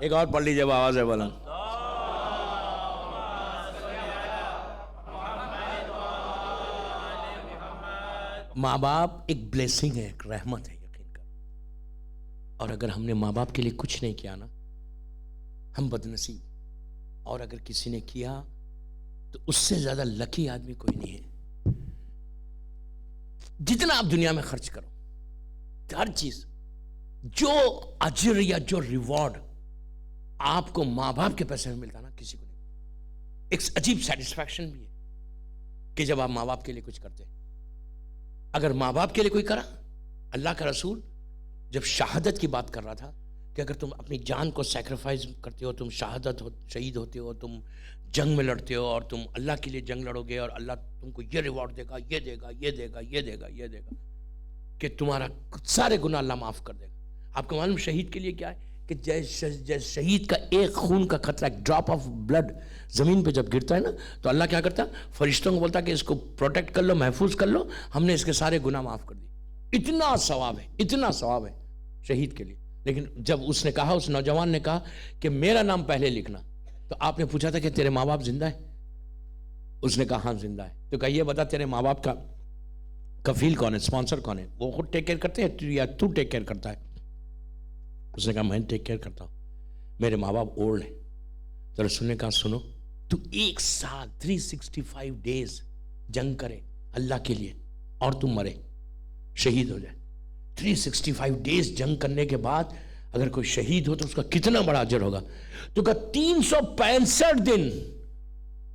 ایک اور پڑھ لیجیے آواز ہے بلند. ماں باپ ایک بلیسنگ ہے, ایک رحمت ہے, یقین کر. اور اگر ہم نے ماں باپ کے لیے کچھ نہیں کیا نا، ہم بدنصیب. اور اگر کسی نے کیا تو اس سے زیادہ لکی آدمی کوئی نہیں ہے. جتنا آپ دنیا میں خرچ کرو، ہر چیز، جو اجر یا جو ریوارڈ آپ کو ماں باپ کے پیسے میں ملتا نا، کسی کو نہیں. ایک عجیب سیٹسفیکشن بھی ہے کہ جب آپ ماں باپ کے لیے کچھ کرتے. اگر ماں باپ کے لیے کوئی کرا، اللہ کا رسول جب شہادت کی بات کر رہا تھا کہ اگر تم اپنی جان کو سیکریفائز کرتے ہو، تم شہید ہوتے ہو، تم جنگ میں لڑتے ہو اور تم اللہ کے لیے جنگ لڑو گے اور اللہ تم کو یہ ریوارڈ دے گا، یہ دے گا، یہ دے گا، یہ دے گا، یہ دے گا، کہ تمہارا سارے گناہ اللہ معاف کر دے گا. آپ کو معلوم شہید کے لیے کیا ہے کہ جیسے شہید کا ایک خون کا قطرہ، ایک ڈراپ آف بلڈ زمین پہ جب گرتا ہے نا، تو اللہ کیا کرتا ہے؟ فرشتوں کو بولتا ہے کہ اس کو پروٹیکٹ کر لو، محفوظ کر لو، ہم نے اس کے سارے گناہ معاف کر دیے. اتنا ثواب ہے، اتنا ثواب ہے شہید کے لیے. لیکن جب اس نے کہا، اس نوجوان نے کہا کہ میرا نام پہلے لکھنا، تو آپ نے پوچھا تھا کہ تیرے ماں باپ زندہ ہے؟ اس نے کہا ہاں زندہ ہے. تو کہا یہ بتا تیرے ماں باپ کا کفیل کون ہے، اسپانسر کون ہے؟ وہ خود ٹیک کیئر کرتے ہیں یا تو ٹیک کیئر کرتا ہے؟ اس نے کہا میں ٹیک کیئر کرتا ہوں، میرے ماں باپ اولڈ ہیں. تو رسول نے کہا سنو، تو 1 سال 365 ڈیز جنگ کرے اللہ کے لیے اور تم مرے، شہید ہو جائے. 365 ڈیز جنگ کرنے کے بعد اگر کوئی شہید ہو تو اس کا کتنا بڑا اجر ہوگا. تو کہا 365 دن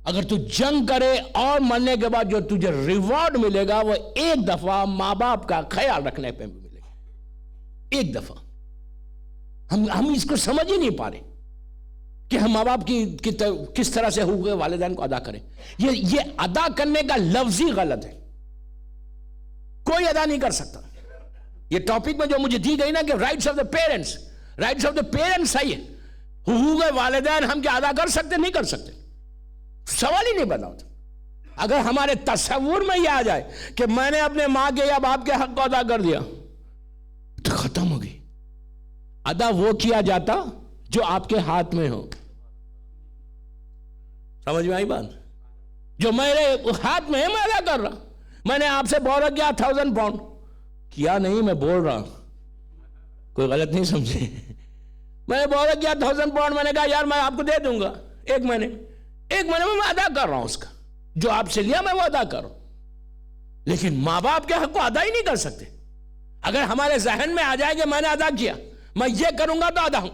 اگر تو جنگ کرے اور مرنے کے بعد جو تجھے ریوارڈ ملے گا وہ ایک دفعہ ماں باپ کا خیال رکھنے پہ بھی ملے گا. ایک دفعہ. ہم اس کو سمجھ ہی نہیں پا رہے کہ ہم ماں باپ کی کس طرح سے حقوق والدین کو ادا کریں. یہ ادا کرنے کا لفظ ہی غلط ہے. کوئی ادا نہیں کر سکتا. یہ ٹاپک میں جو مجھے دی گئی نا کہ rights of the parents, rights of the parents صحیح ہے. حقوق والدین ہم کیا ادا کر سکتے؟ نہیں کر سکتے. سوال ہی نہیں پیدا ہوتا. اگر ہمارے تصور میں یہ آ جائے کہ میں نے اپنے ماں کے یا باپ کے حق کو ادا کر دیا تو ختم ہو گئی. ادا وہ کیا جاتا جو آپ کے ہاتھ میں ہو. سمجھ میں آئی بات؟ جو میرے ہاتھ میں ہے میں ادا کر رہا. میں نے آپ سے بورو کیا 1000 پاؤنڈ کیا نہیں، میں بول رہا، کوئی غلط نہیں سمجھے. میں نے بورو کیا 1000 پاؤنڈ، میں نے کہا یار میں آپ کو دے دوں گا ایک مہینے میں ادا کر رہا ہوں. اس کا جو آپ سے لیا میں وہ ادا کر رہا ہوں. لیکن ماں باپ کے حق کو ادا ہی نہیں کر سکتے. اگر ہمارے ذہن میں آ جائے کہ میں نے ادا کیا، میں یہ کروں گا تو ادا ہوں.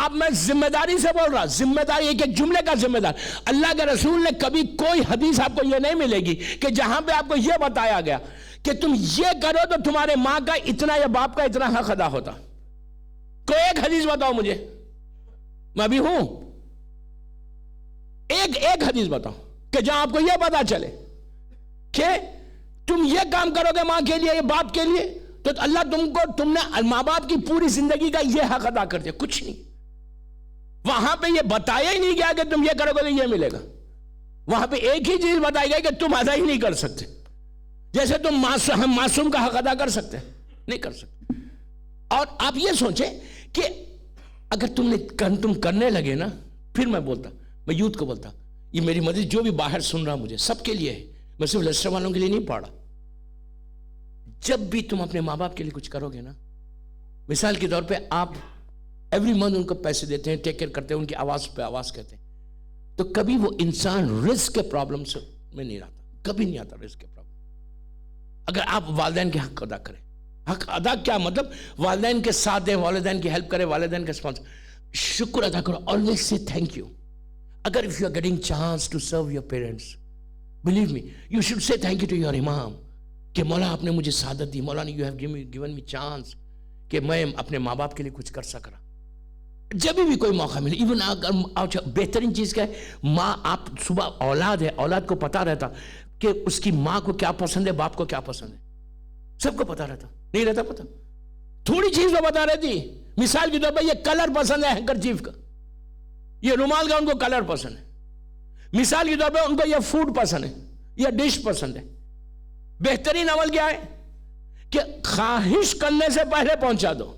اب میں ذمہ داری سے بول رہا، ذمہ داری ایک ایک جملے کا ذمہ دار. اللہ کے رسول نے کبھی کوئی حدیث آپ کو یہ نہیں ملے گی کہ جہاں پہ آپ کو یہ بتایا گیا کہ تم یہ کرو تو تمہارے ماں کا اتنا یا باپ کا اتنا حق ادا ہوتا. کوئی ایک حدیث بتاؤ مجھے، میں بھی ہوں. ایک حدیث بتاؤ کہ جہاں آپ کو یہ پتا چلے کہ تم یہ کام کرو گے ماں کے لیے یا باپ کے لیے تو اللہ تم نے ماں باپ کی پوری زندگی کا یہ حق ادا کر دیا. کچھ نہیں. وہاں پہ یہ بتایا ہی نہیں گیا کہ تم یہ کرو گے تو یہ ملے گا. وہاں پہ ایک ہی چیز بتائی گئی کہ تم ادا ہی نہیں کر سکتے. جیسے تم ہم معصوم کا حق ادا کر سکتے نہیں کر سکتے. اور آپ یہ سوچیں کہ اگر تم کرنے لگے نا، پھر میں میں یوتھ کو بولتا، یہ میری مدد جو بھی باہر سن رہا مجھے سب کے لیے ہے، میں صرف لیسٹر والوں کے لیے نہیں پڑھ رہا. جب بھی تم اپنے ماں باپ کے لیے کچھ کرو گے نا، مثال کے طور پہ آپ ایوری منتھ ان کو پیسے دیتے ہیں، ٹیک کیئر کرتے ہیں، ان کی آواز پہ آواز کہتے ہیں، تو کبھی وہ انسان رزق کے پرابلم سے میں نہیں رہتا. کبھی نہیں آتا رزق کے پرابلم. اگر آپ والدین کے حق ادا کریں. حق ادا کیا مطلب؟ والدین کے ساتھ دیں، والدین کی ہیلپ کریں، والدین کا اسپانسر. شکر ادا کرو. always say thank you. اگر if you are getting chance to serve your parents, believe me, you should say thank you to your imam کہ مولا آپ نے مجھے سعادت دی، مولا نے you have given me chance کہ میں اپنے ماں باپ کے لیے کچھ کر سک رہا. جب بھی کوئی موقع ملے، ایون اگر بہترین چیز کیا ہے، ماں آپ صبح اولاد ہے، اولاد کو پتا رہتا کہ اس کی ماں کو کیا پسند ہے، باپ کو کیا پسند ہے، سب کو پتا رہتا نہیں رہتا پتا؟ تھوڑی چیز تو بتا رہتی. مثال کے طور پر یہ کلر پسند ہے ہینکرچیف کا، یہ رومال کا ان کو کلر پسند ہے. مثال کے طور پہ ان کو یہ فوڈ پسند ہے، یہ ڈش پسند ہے. بہترین عمل کیا ہے کہ خواہش کرنے سے پہلے پہنچا دو.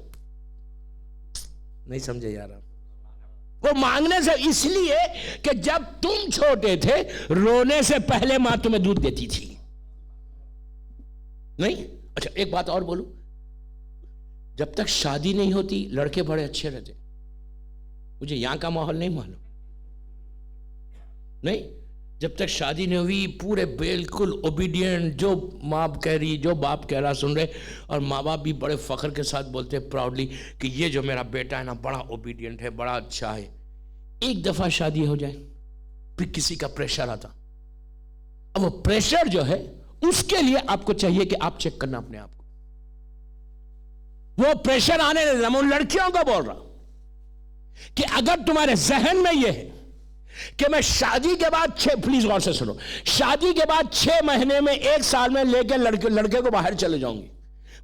نہیں سمجھے یار آپ؟ وہ مانگنے سے اس لیے کہ جب تم چھوٹے تھے رونے سے پہلے ماں تمہیں دودھ دیتی تھی. نہیں؟ اچھا ایک بات اور بولوں، جب تک شادی نہیں ہوتی لڑکے بڑے اچھے رہتے. مجھے یہاں کا ماحول نہیں معلوم, نہیں, جب تک شادی نہیں ہوئی پورے بالکل اوبیڈینٹ, جو ماں کہہ رہی جو باپ کہہ رہا سن رہے, اور ماں باپ بھی بڑے فخر کے ساتھ بولتے پراؤڈلی کہ یہ جو میرا بیٹا ہے نا بڑا اوبیڈینٹ ہے, بڑا اچھا ہے. ایک دفعہ شادی ہو جائے پھر کسی کا پریشر آتا. اب وہ پریشر جو ہے اس کے لیے آپ کو چاہیے کہ آپ چیک کرنا اپنے آپ کو. وہ پریشر آنے نہیں, میں ان لڑکیوں کو بول رہا کہ اگر تمہارے ذہن میں یہ ہے کہ میں شادی کے بعد پلیز غور سے سنو, شادی کے بعد 6 مہینے میں 1 سال میں لے کے لڑکے کو باہر چلے جاؤں گی,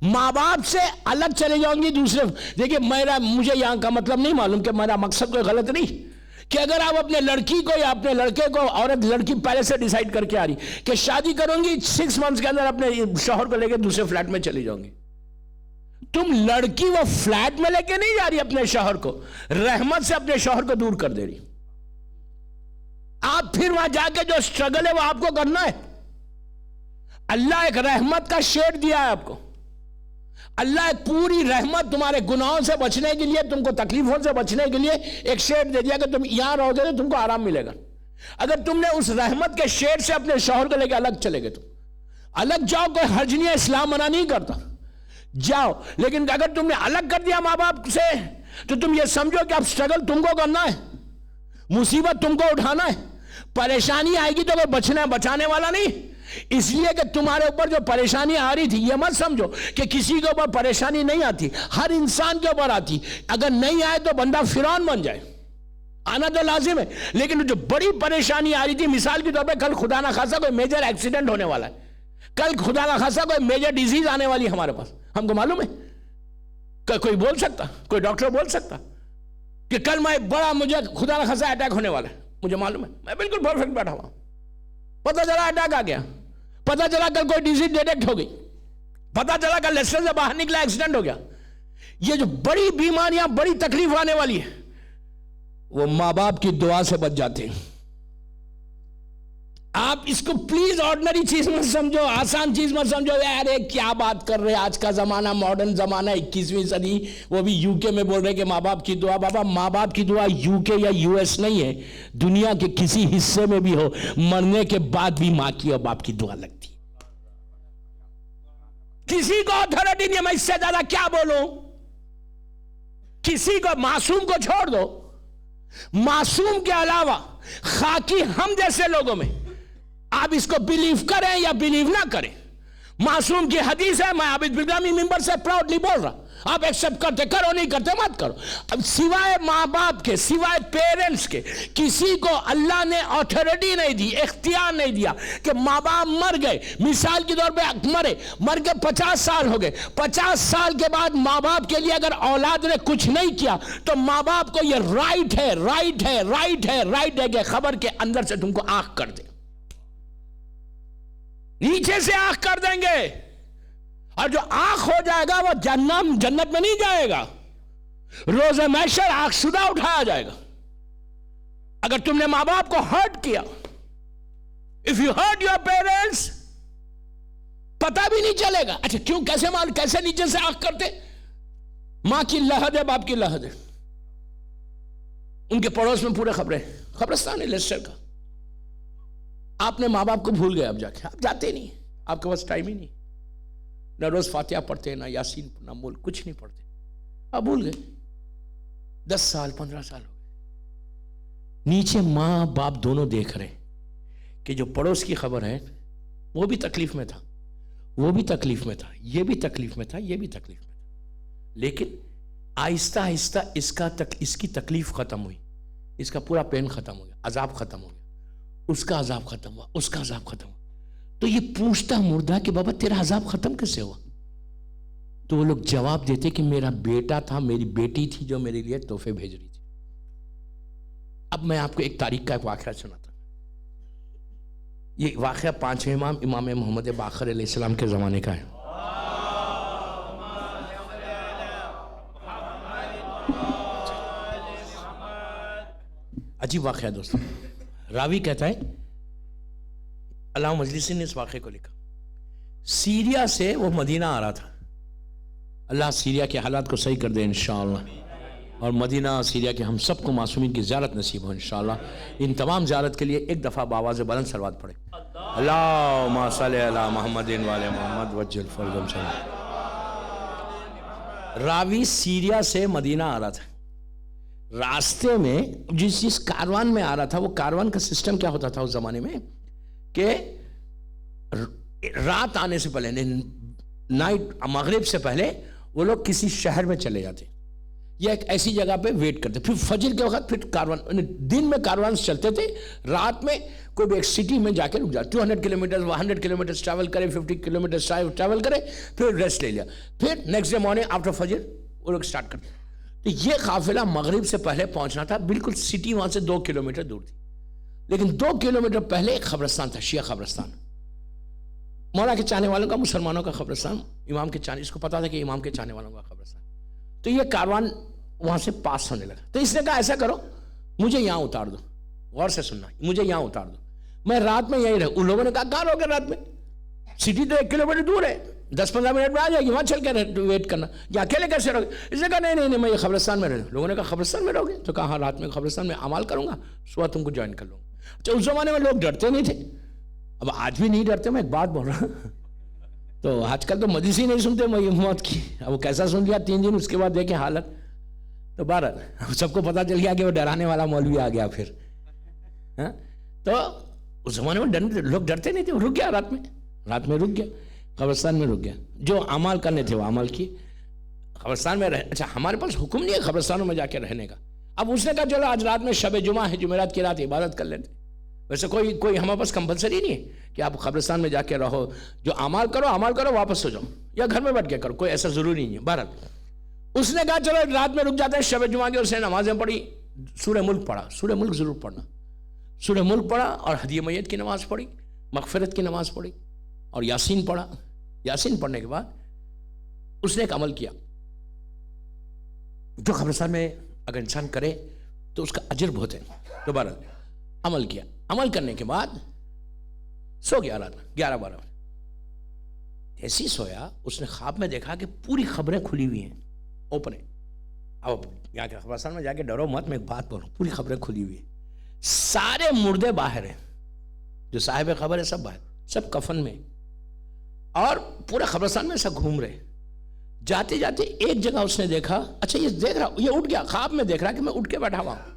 ماں باپ سے الگ چلے جاؤں گی دوسرے. دیکھیے مجھے یہاں کا مطلب نہیں معلوم کہ میرا مقصد کوئی غلط نہیں, کہ اگر آپ اپنے لڑکی کو یا اپنے لڑکے کو, عورت لڑکی پہلے سے ڈیسائیڈ کر کے آ رہی کہ شادی کروں گی 6 منتھس کے اندر اپنے شوہر کو لے کے دوسرے فلیٹ میں چلی جاؤں گی, تم لڑکی وہ فلیٹ میں لے کے نہیں جا رہی اپنے شوہر کو, رحمت سے اپنے شوہر کو دور کر دے رہی. آپ پھر وہاں جا کے جو سٹرگل ہے وہ آپ کو کرنا ہے. اللہ ایک رحمت کا شیڈ دیا ہے آپ کو, اللہ ایک پوری رحمت تمہارے گناہوں سے بچنے کے لیے, تم کو تکلیفوں سے بچنے کے لیے ایک شیڈ دے دیا کہ تم یہاں رہو گے تو تم کو آرام ملے گا. اگر تم نے اس رحمت کے شیڈ سے اپنے شوہر کو لے کے الگ چلے گئے, تو الگ جاؤ, کوئی حرج نہیں ہے, اسلام منع نہیں کرتا, جاؤ. لیکن اگر تم نے الگ کر دیا ماں باپ سے تو تم یہ سمجھو کہ اب سٹرگل تم کو کرنا ہے, مصیبت تم کو اٹھانا ہے, پریشانی آئے گی تو کوئی بچانے والا نہیں. اس لیے کہ تمہارے اوپر جو پریشانی آ رہی تھی, یہ مت سمجھو کہ کسی کے اوپر پریشانی نہیں آتی, ہر انسان کے اوپر آتی. اگر نہیں آئے تو بندہ فرعون بن جائے, آنا تو لازم ہے. لیکن جو بڑی پریشانی آ رہی تھی, مثال کے طور پہ کل خدا نہ خاصا کوئی میجر ایکسیڈنٹ ہونے والا ہے, کل خدا نہ خاصا کوئی میجر ڈیزیز آنے والی ہے ہمارے پاس, ہم کو معلوم ہے, کوئی بول سکتا, کوئی ڈاکٹر بول سکتا کہ کل مجھے خدا نہ خاصا اٹیک ہونے والا ہے, مجھے معلوم ہے, میں بالکل پرفیکٹ بیٹھا ہوا, پتہ چلا اٹیک آ گیا, پتہ چلا کل کوئی ڈیزیز ڈیٹیکٹ ہو گئی, پتہ چلا کل لیسٹر سے باہر نکلا ایکسیڈنٹ ہو گیا. یہ جو بڑی بیماریاں, بڑی تکلیف آنے والی ہے, وہ ماں باپ کی دعا سے بچ جاتے ہیں. آپ اس کو پلیز آرڈنری چیز مت سمجھو, آسان چیز مت سمجھو. ارے کیا بات کر رہے, آج کا زمانہ ماڈرن زمانہ 21ویں صدی, وہ بھی یو کے میں بول رہے کہ ماں باپ کی دعا. بابا ماں باپ کی دعا یو کے یا یو ایس نہیں ہے, دنیا کے کسی حصے میں بھی ہو, مرنے کے بعد بھی ماں کی اور باپ کی دعا لگتی. کسی کو اتھارٹی نہیں ہے, میں اس سے زیادہ کیا بولوں. کسی کو, معصوم کو چھوڑ دو, معصوم کے علاوہ خاکی ہم جیسے لوگوں میں, آپ اس کو بلیو کریں یا بلیو نہ کریں, معصوم کی حدیث ہے, میں عابد بالغامی ممبر سے پراؤڈلی بول رہا, آپ ایکسپٹ کرتے کرو, نہیں کرتے مت کرو. اب سوائے ماں باپ کے, سوائے پیرنٹس کے, کسی کو اللہ نے اتھارٹی نہیں دی, اختیار نہیں دیا کہ ماں باپ مر گئے, مثال کے طور پہ مر کے 50 سال ہو گئے, 50 سال کے بعد ماں باپ کے لیے اگر اولاد نے کچھ نہیں کیا تو ماں باپ کو یہ رائٹ ہے کہ خبر کے اندر سے تم کو آنکھ کر دے, نیچے سے آنکھ کر دیں گے, اور جو آنکھ ہو جائے گا وہ جنت میں نہیں جائے گا, روز محشر آنکھ شدہ اٹھایا جائے گا. اگر تم نے ماں باپ کو ہرٹ کیا, if you hurt your parents, پتہ بھی نہیں چلے گا. اچھا کیوں, کیسے نیچے سے آنکھ کرتے, ماں کی لحد ہے, باپ کی لحد ہے, ان کے پڑوس میں پورے قبرستان ہے لیسٹر کا, آپ نے ماں باپ کو بھول گئے, اب جا کے آپ جاتے نہیں, آپ کے پاس ٹائم ہی نہیں, نہ روز فاتحہ پڑھتے, نہ یاسین, نہ مول, کچھ نہیں پڑھتے, آپ بھول گئے. 10 سال 15 سال ہو گئے, نیچے ماں باپ دونوں دیکھ رہے کہ جو پڑوس کی خبر ہے وہ بھی تکلیف میں تھا, وہ بھی تکلیف میں تھا, یہ بھی تکلیف میں تھا, یہ بھی تکلیف میں تھا, لیکن آہستہ آہستہ اس کی تکلیف ختم ہوئی, اس کا پورا پین ختم ہو گیا, عذاب ختم ہو گیا, اس کا عذاب ختم ہوا, اس کا عذاب ختم ہوا. تو یہ پوچھتا مردہ کہ بابا تیرا عذاب ختم کیسے ہوا؟ تو وہ لوگ جواب دیتے کہ میرا بیٹا تھا, میری بیٹی تھی جو میرے لیے تحفے بھیج رہی تھی. اب میں آپ کو ایک تاریخ کا ایک واقعہ سناتا ہوں. یہ واقعہ 5ویں امام محمد باقر علیہ السلام کے زمانے کا ہے. عجیب واقعہ دوستوں. راوی کہتا ہے, علامہ مجلسی نے اس واقعے کو لکھا, سیریا سے وہ مدینہ آ رہا تھا. اللہ سیریا کے حالات کو صحیح کر دے انشاءاللہ، اور مدینہ سیریا کے ہم سب کو معصومین کی زیارت نصیب ہو انشاءاللہ۔ ان تمام زیارت کے لیے ایک دفعہ بآواز بلند صلوات پڑھیں۔ اللہم صلی علی محمد وعلی محمد وجل فرجهم صلی۔ راوی سیریا سے مدینہ آ رہا تھا، راستے میں جس کاروان میں آ رہا تھا، وہ کاروان کا سسٹم کیا ہوتا تھا اس زمانے میں کہ رات آنے سے پہلے، نائٹ مغرب سے پہلے وہ لوگ کسی شہر میں چلے جاتے یا ایک ایسی جگہ پہ ویٹ کرتے، پھر فجر کے وقت پھر کاروان، دن میں کاروان چلتے تھے، رات میں کوئی بھی ایک سٹی میں جا کے رک جاتے، 200 کلومیٹر 100 کلومیٹر ٹریول کرے، 50 کلومیٹر ٹریول کرے، پھر ریسٹ لے لیا، پھر نیکسٹ ڈے مارننگ آفٹر فجر وہ لوگ سٹارٹ کرتے۔ تو یہ قافلہ مغرب سے پہلے پہنچنا تھا، بالکل سٹی وہاں سے 2 کلومیٹر دور تھی، لیکن 2 کلومیٹر پہلے ایک قبرستان تھا، شیعہ قبرستان، مولا کے چاہنے والوں کا، مسلمانوں کا قبرستان، امام کے چاہنے، اس کو پتا تھا کہ امام کے چاہنے والوں کا قبرستان۔ تو یہ کاروان وہاں سے پاس ہونے لگا، تو اس نے کہا ایسا کرو مجھے یہاں اتار دو، غور سے سننا، مجھے یہاں اتار دو، میں رات میں یہیں رہوں۔ ان لوگوں نے کہا کہاں رہو گے رات میں، سٹی تو 1 کلومیٹر دور ہے، 10-15 منٹ میں آ جائے گی، وہاں چل کے ویٹ کرنا، یا اکیلے کیسے رہو گے؟ اس نے کہا نہیں میں یہ قبرستان میں رہوں۔ لوگوں نے کہا قبرستان میں رہو گے؟ تو کہا ہاں، رات میں قبرستان میں اعمال کروں گا، صبح تم کو جوائن کر لوں گا۔ تو اس زمانے میں لوگ ڈرتے نہیں تھے، اب آج بھی نہیں ڈرتے، میں ایک بات بول رہا ہوں، تو آج کل تو مجلس ہی نہیں سنتے موت کی، اب وہ کیسا سن لیا 3 دن، اس کے بعد دیکھیں حالت۔ تو بہرحال سب کو پتا چل گیا کہ وہ ڈرانے والا مولوی آ گیا پھر۔ تو اس زمانے میں لوگ ڈرتے نہیں تھے، وہ رک گیا رات میں رک گیا، قبرستان میں رک گیا، جو اعمال کرنے تھے وہ عمل کیے، قبرستان میں رہ۔ اچھا ہمارے پاس حکم نہیں ہے قبرستانوں میں جا کے رہنے کا، اب اس نے کہا چلو آج رات میں شب جمعہ ہے، جمعرات کی رات عبادت کر لیتے، ویسے کوئی ہمارے پاس کمپلسری نہیں ہے کہ آپ قبرستان میں جا کے رہو، جو اعمال کرو واپس ہو جاؤ، یا گھر میں بیٹھ کے کرو، کوئی ایسا ضروری نہیں ہے۔ بہرحال اس نے کہا چلو رات میں رک جاتے ہیں، شب جمعہ کی اس نے نمازیں پڑھی، سورہ ملک پڑھا، سورہ ملک ضرور پڑھنا، سورہ ملک پڑھا اور ہدیہ میت کی نماز پڑھی، مغفرت کی نماز پڑھی اور یاسین پڑھا۔ یاسین پڑھنے کے بعد اس نے ایک عمل کیا جو قبرستان میں اگر انسان کرے تو اس کا اجر بہت ہے، دوبارہ عمل کیا، عمل کرنے کے بعد سو گیا رات میں 11-12 بجے۔ جیسے ہی سویا اس نے خواب میں دیکھا کہ پوری خبریں کھلی ہوئی ہیں، اوپن ہے۔ اب یہاں کے قبرستان میں جا کے ڈرو مت، میں ایک بات بولوں، پوری خبریں کھلی ہوئی ہیں، سارے مردے باہر ہیں، جو صاحب خبر ہے سب باہر، سب کفن میں، اور پورا قبرستان میں ایسا گھوم رہے۔ جاتے جاتے ایک جگہ اس نے دیکھا، اچھا یہ دیکھ رہا، یہ اٹھ گیا، خواب میں دیکھ رہا کہ میں اٹھ کے بیٹھا ہوا ہوں،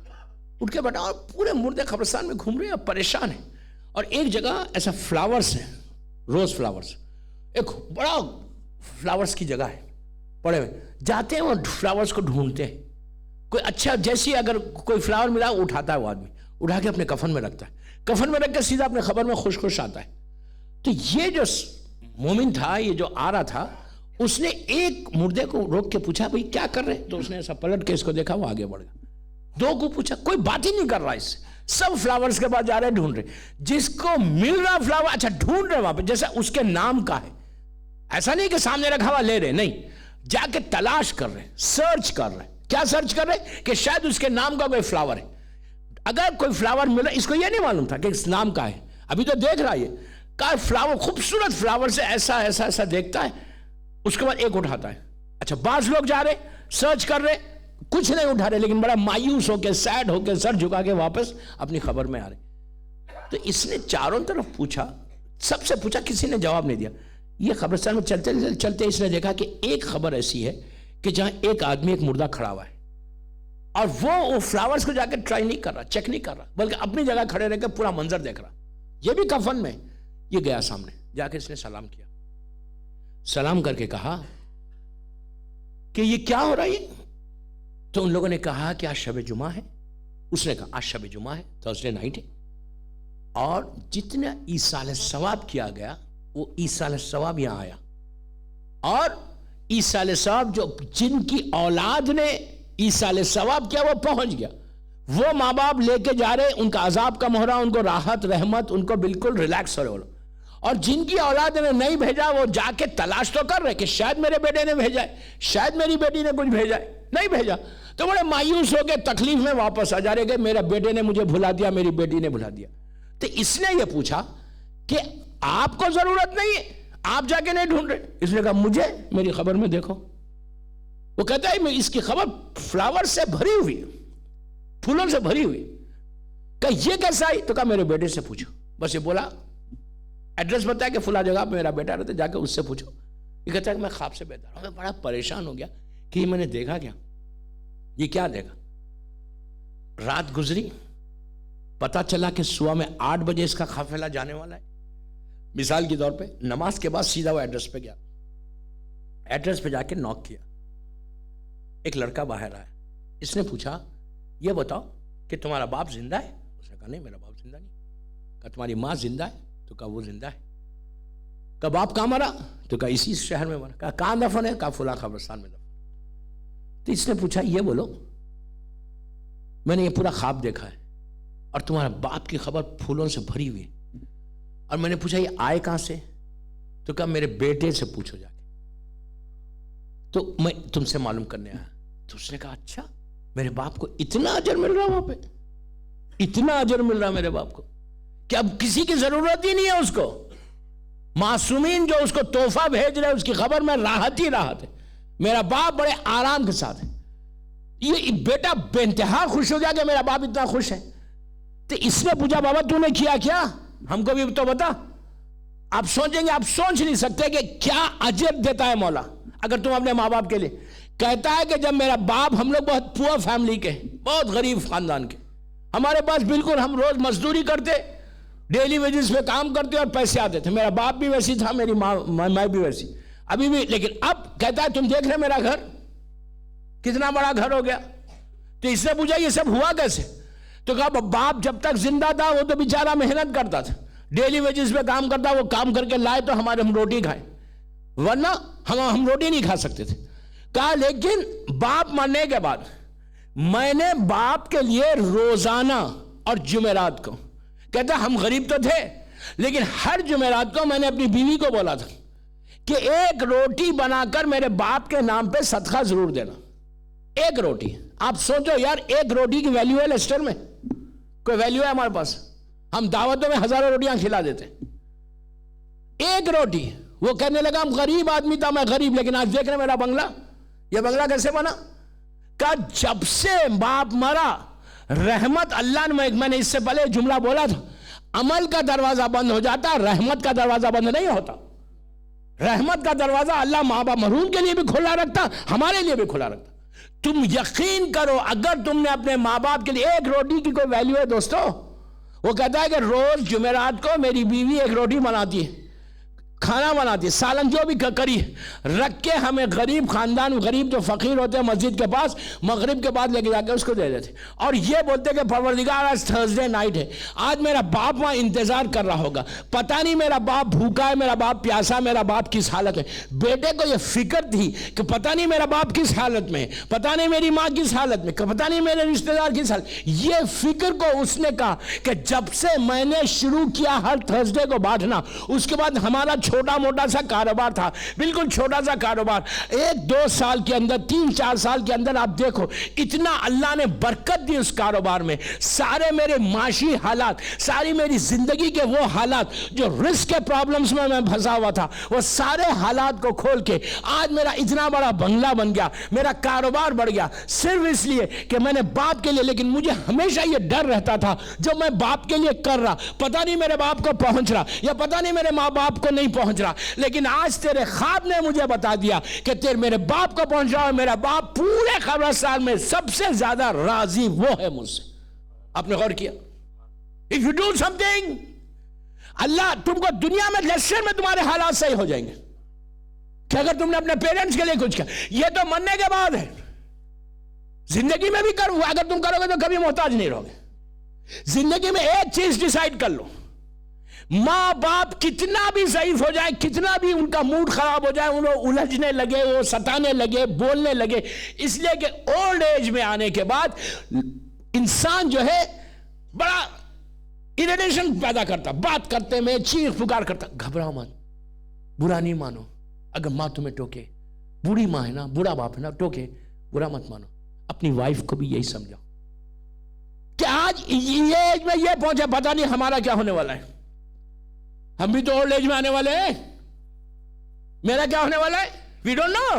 اور پورے مردے قبرستان میں گھوم رہے ہیں، پریشان ہیں، اور ایک جگہ ایسا فلاورز ہیں، روز فلاورز، ایک بڑا فلاورز کی جگہ ہے پڑے ہوئے، جاتے ہیں وہ فلاورز کو ڈھونڈتے ہیں، کوئی اچھا جیسی اگر کوئی فلاور ملا اٹھاتا ہے، وہ آدمی اٹھا کے اپنے کفن میں رکھتا ہے، کفن میں رکھ کے سیدھا اپنے خبر میں خوش آتا ہے۔ تو یہ جو مومن تھا، یہ جو آ رہا تھا، اس نے ایک مردے کو روک کے پوچھا بھئی کیا کر رہے؟ تو اس نے ایسا پلٹ کے اس کو دیکھا، وہ آگے بڑھ گیا۔ 2 کو پوچھا، کوئی بات ہی نہیں کر رہا اس سے، سب فلاورز کے پاس جا رہے ڈھونڈ رہے، جس کو مل رہا فلاور اچھا ڈھونڈ رہے وہاں پہ، جیسا اس کے نام کا ہے، ایسا نہیں کہ سامنے رکھا ہوا لے رہے، نہیں، جا کے تلاش کر رہے، سرچ کر رہے۔ کیا سرچ کر رہے؟ کہ شاید اس کے نام کا کوئی فلاور ہے، اگر کوئی فلاور ملا، اس کو یہ نہیں معلوم تھا کہ اس نام کا ہے، ابھی تو دیکھ رہا، یہ کہا فلاور، خوبصورت فلاور سے ایسا دیکھتا ہے، اس کے بعد ایک اٹھاتا ہے۔ اچھا بعض لوگ جا رہے، سرچ کر رہے، کچھ نہیں اٹھا رہے، لیکن بڑا مایوس ہو کے، سیڈ ہو کے، سر جھکا کے واپس اپنی خبر میں آ رہے۔ تو اس نے چاروں طرف پوچھا، سب سے پوچھا، کسی نے جواب نہیں دیا۔ یہ قبرستان میں چلتے اس نے دیکھا کہ ایک خبر ایسی ہے کہ جہاں ایک آدمی، ایک مردہ کھڑا ہوا ہے، اور وہ فلاورز کو جا کے ٹرائی نہیں کر رہا، چیک نہیں کر رہا، بلکہ اپنی جگہ کھڑے رہ کے پورا منظر دیکھ رہا، یہ بھی کفن میں۔ یہ گیا سامنے، جا کے اس نے سلام کیا، سلام کر کے کہا کہ یہ کیا ہو رہا ہے؟ تو ان لوگوں نے کہا کہ آج شب جمعہ ہے۔ اس نے کہا آج شب جمعہ ہے، تھرسڈے نائٹ ہے، اور جتنا ایصال ثواب کیا گیا وہ ایصال ثواب یہاں آیا، اور ایصال ثواب جو جن کی اولاد نے ایصال ثواب کیا وہ پہنچ گیا، وہ ماں باپ لے کے جا رہے، ان کا عذاب کم ہو رہا، ان کو راحت رحمت، ان کو بالکل ریلیکس ہو رہا، اور جن کی اولاد نے نہیں بھیجا وہ جا کے تلاش تو کر رہے کہ شاید میرے بیٹے نے بھیجا ہے، شاید میری بیٹی نے کچھ بھیجا ہے، نہیں بھیجا، تو بڑے مایوس ہو کے تکلیف میں واپس آ جا رہے کہ میرے بیٹے نے مجھے بھلا دیا، میری بیٹی نے بھلا دیا۔ تو اس نے یہ پوچھا کہ آپ کو ضرورت نہیں ہے، آپ جا کے نہیں ڈھونڈ رہے؟ اس نے کہا مجھے میری خبر میں دیکھو، وہ کہتا ہے میں اس کی خبر فلاور سے بھری ہوئی، پھولوں سے بھری ہوئی. کہ یہ کیسا آئی؟ تو کہا میرے بیٹے سے پوچھو. بس یہ بولا، ایڈریس بتایا کہ فلاں جگہ پہ میرا بیٹا رہتا، جا کے اس سے پوچھو. یہ کہتا ہے کہ میں خواب سے بیدار ہوں. میں بڑا پریشان ہو گیا کہ یہ میں نے دیکھا کیا، یہ کیا دیکھا. رات گزری، پتا چلا کہ صبح میں 8 بجے اس کا قافلہ جانے والا ہے. مثال کے طور پہ نماز کے بعد سیدھا وہ ایڈریس پہ گیا. ایڈریس پہ جا کے نوک کیا. ایک لڑکا باہر آیا. اس نے پوچھا یہ بتاؤ کہ تمہارا باپ زندہ ہے؟ اس نے کہا نہیں میرا باپ زندہ نہیں. کہا تمہاری ماں زندہ ہے؟ تو کہا وہ زندہ ہے. کہا باپ کہاں مرا؟ تو کہا اسی شہر میں مرا. کہا کہاں دفن ہے؟ کہا فلاں قبرستان میں دفن. تو اس نے پوچھا یہ بولو میں نے یہ پورا خواب دیکھا ہے اور تمہارا باپ کی خبر پھولوں سے بھری ہوئی، اور میں نے پوچھا یہ آئے کہاں سے؟ تو کہا میرے بیٹے سے پوچھو جا کے، تو میں تم سے معلوم کرنے آیا. تو اس نے کہا اچھا میرے باپ کو اتنا اجر مل رہا وہاں پہ، اتنا اجر مل رہا میرے باپ کو کہ اب کسی کی ضرورت ہی نہیں ہے اس کو. معصومین جو اس کو تحفہ بھیج رہے اس کی خبر میں راحت ہی راحت ہے. میرا باپ بڑے آرام کے ساتھ ہے. یہ بیٹا بے انتہا خوش ہو گیا کہ میرا باپ اتنا خوش ہے. تو اس نے پوچھا بابا تو نے کیا کیا، ہم کو بھی تو بتا. آپ سوچیں گے، آپ سوچ نہیں سکتے کہ کیا اجر دیتا ہے مولا اگر تم اپنے ماں باپ کے لیے. کہتا ہے کہ جب میرا باپ، ہم لوگ بہت پور فیملی کے، بہت غریب خاندان کے، ہمارے پاس بالکل ہم روز مزدوری کرتے، ڈیلی ویجز پہ کام کرتے اور پیسے آتے تھے. میرا باپ بھی ویسی تھا، میری ماں بھی ویسی ابھی بھی. لیکن اب کہتا ہے تم دیکھ رہے میرا گھر کتنا بڑا گھر ہو گیا. تو اس نے پوچھا یہ سب ہوا کیسے؟ تو کہا باپ جب تک زندہ تھا وہ تو بیچارہ محنت کرتا تھا، ڈیلی ویجز پہ کام کرتا، وہ کام کر کے لائے تو ہم روٹی کھائیں، ورنہ ہم روٹی نہیں کھا سکتے تھے. کہا لیکن باپ مرنے کے بعد میں نے باپ کے لیے روزانہ اور جمعرات کو، کہتا ہم غریب تو تھے لیکن ہر جمعرات کو میں نے اپنی بیوی کو بولا تھا کہ ایک روٹی بنا کر میرے باپ کے نام پہ صدقہ ضرور دینا. ایک روٹی. آپ سوچو یار، ایک روٹی کی ویلیو ہے لیسٹر میں؟ کوئی ویلیو ہے ہمارے پاس؟ ہم دعوتوں میں ہزاروں روٹیاں کھلا دیتے. ایک روٹی. وہ کہنے لگا ہم غریب آدمی تھا، میں غریب، لیکن آج دیکھ رہے میرا بنگلہ. یہ بنگلہ کیسے بنا؟ کہا جب سے باپ مرا رحمت اللہ نے، میں نے اس سے پہلے جملہ بولا تھا، عمل کا دروازہ بند ہو جاتا، رحمت کا دروازہ بند نہیں ہوتا. رحمت کا دروازہ اللہ ماں باپ مرحوم کے لیے بھی کھلا رکھتا، ہمارے لیے بھی کھلا رکھتا. تم یقین کرو اگر تم نے اپنے ماں باپ کے لیے ایک روٹی کی کوئی ویلیو ہے دوستو. وہ کہتا ہے کہ روز جمعرات کو میری بیوی ایک روٹی بناتی ہے، کھانا بناتی ہے، سالن جو بھی کری رکھ کے ہمیں غریب خاندان، غریب جو فقیر ہوتے ہیں مسجد کے پاس، مغرب کے بعد لے کے جا کے اس کو دے دیتے اور یہ بولتے کہ پروردگار آج تھرسڈے نائٹ ہے، آج میرا باپ وہاں انتظار کر رہا ہوگا، پتہ نہیں میرا باپ بھوکا ہے، میرا باپ پیاسا، میرا باپ کس حالت میں. بیٹے کو یہ فکر تھی کہ پتہ نہیں میرا باپ کس حالت میں، پتہ نہیں میری ماں کس حالت میں، پتہ نہیں میرے رشتہ دار کس حالت. یہ فکر کو اس نے کہا کہ جب سے میں نے شروع کیا ہر تھرسڈے کو بانٹنا، اس کے بعد ہمارا چھوٹا موٹا سا کاروبار تھا، بالکل چھوٹا سا کاروبار، 1-2 سال کے اندر، 3-4 سال کے اندر آپ دیکھو اتنا اللہ نے برکت دی اس کاروبار میں. سارے میرے معاشی حالات، ساری میری زندگی کے وہ حالات جو رسک کے پرابلمز میں پھنسا ہوا تھا، وہ سارے حالات کو کھول کے آج میرا اتنا بڑا بنگلہ بن گیا، میرا کاروبار بڑھ گیا، صرف اس لیے کہ میں نے باپ کے لیے. لیکن مجھے ہمیشہ یہ ڈر رہتا تھا جو میں باپ کے لیے کر رہا، پتہ نہیں میرے باپ کو پہنچ رہا یا پتہ نہیں میرے ماں باپ کو نہیں پہنچ رہا. لیکن آج تیرے خواب نے مجھے بتا دیا کہ تیرے میرے باپ کو پہنچ رہا ہے. میرا باپ پورے قبرستان میں سب سے زیادہ راضی وہ ہے مجھ سے. آپ نے غور کیا؟ if you do something، اللہ تم کو دنیا میں لیسٹر میں تمہارے حالات صحیح ہو جائیں گے کہ اگر تم نے اپنے پیرنٹس کے لیے کچھ کیا. یہ تو مرنے کے بعد ہے، زندگی میں بھی کرو. اگر تم کرو گے تو کبھی محتاج نہیں رہو گے. زندگی میں ایک چیز ڈیسائیڈ کر لو، ماں باپ کتنا بھی ضعیف ہو جائے، کتنا بھی ان کا موڈ خراب ہو جائے، انہوں الجھنے لگے، وہ ستانے لگے، بولنے لگے، اس لیے کہ اولڈ ایج میں آنے کے بعد انسان جو ہے بڑا ایریٹیشن پیدا کرتا، بات کرتے میں چیخ پکار کرتا. گھبراؤ مت، برا نہیں مانو. اگر ماں تمہیں ٹوکے، بوڑھی ماں ہے نا، بوڑھا باپ ہے نا، ٹوکے برا مت مانو. اپنی وائف کو بھی یہی سمجھاؤ کہ آج یہ ایج میں یہ پہنچے، پتہ نہیں ہمارا کیا ہونے والا ہے. ہم بھی تو اولڈ ایج میں آنے والے ہیں، میرا کیا ہونے والا ہے وی ڈونٹ نو.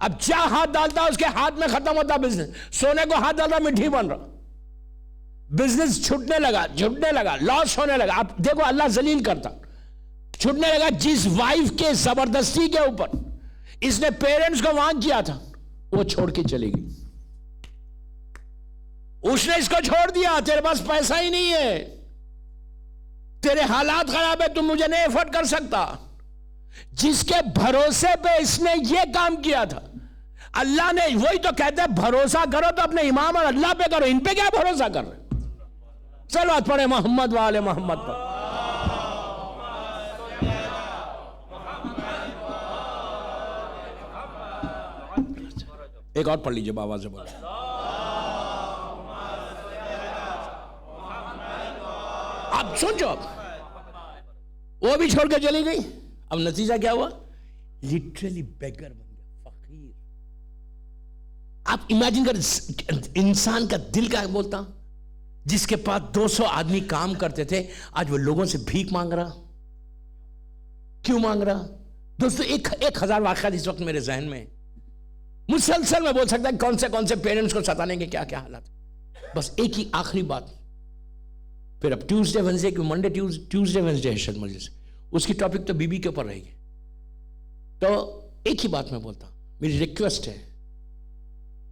اب جہاں ہاتھ ڈالتا اس کے ہاتھ میں ختم ہوتا بزنس. سونے کو ہاتھ ڈالتا مٹی بن رہا, بزنس چھٹنے لگا, لاس ہونے لگا. اب دیکھو اللہ ذلیل کرتا, چھٹنے لگا. جس وائف کے زبردستی کے اوپر اس نے پیرنٹس کو وہاں کیا تھا, وہ چھوڑ کے چلی گئی. اس نے اس کو چھوڑ دیا, تیرے پاس پیسہ ہی نہیں ہے, تیرے حالات خراب ہے, تم مجھے نہیں افورڈ کر سکتا. جس کے بھروسے پہ اس نے یہ کام کیا تھا, اللہ نے وہی تو کہتے ہیں بھروسہ کرو تو اپنے امام اور اللہ پہ کرو. ان پہ کیا بھروسہ کر رہے؟ چلو آج پڑھے محمد والے محمد پر. ایک اور پڑھ لیجئے بابا سے بولے. اب سوچو, اب وہ بھی چھوڑ کے چلی گئی. اب نتیجہ کیا ہوا؟ لٹرلی بیگر بن گیا, فقیر. آپ امیجن کر, انسان کا دل کا بولتا, جس کے پاس 200 آدمی کام کرتے تھے, آج وہ لوگوں سے بھیک مانگ رہا. کیوں مانگ رہا؟ دوستو 1000 واقعات اس وقت میرے ذہن میں, مسلسل میں بول سکتا ہے کون سے پیرنٹس کو ستانے کے کیا کیا حالات. بس ایک ہی آخری بات, پھر اب ٹیوزڈے وینزڈے کی منڈے ٹیوزڈے وینزڈے ہے شاید مجلس, اس کی ٹاپک تو بی بی کے اوپر رہے گی. تو ایک ہی بات میں بولتا ہوں, میری ریکویسٹ ہے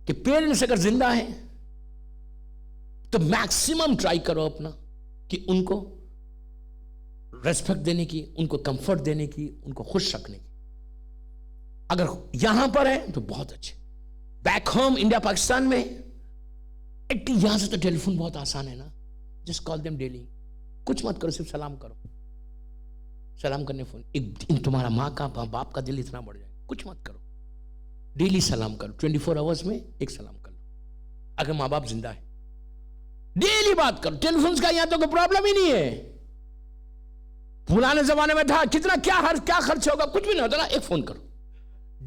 کہ پیرنٹس اگر زندہ ہیں تو میکسیمم ٹرائی کرو اپنا کہ ان کو ریسپیکٹ دینے کی, ان کو کمفرٹ دینے کی, ان کو خوش رکھنے کی. اگر یہاں پر ہے تو بہت اچھے. بیک ہوم انڈیا پاکستان میں یہاں سے تو ٹیلی فون بہت آسان ہے نا, جسٹ کال دیم ڈیلی. کچھ مت کرو, صرف سلام کرو. سلام کرنے فون, تمہارا ماں کا باپ کا دل اتنا بڑھ جائے. کچھ مت کرو, ڈیلی سلام کرو. 24 آورز میں ایک سلام کر لو. اگر ماں باپ زندہ ہے ڈیلی بات کرو. ٹیلی فونز کا یہاں تو کوئی پرابلم ہی نہیں ہے. پرانے زمانے میں تھا کتنا کیا خرچ ہوگا, کچھ بھی نہیں ہوتا نا. ایک فون کرو,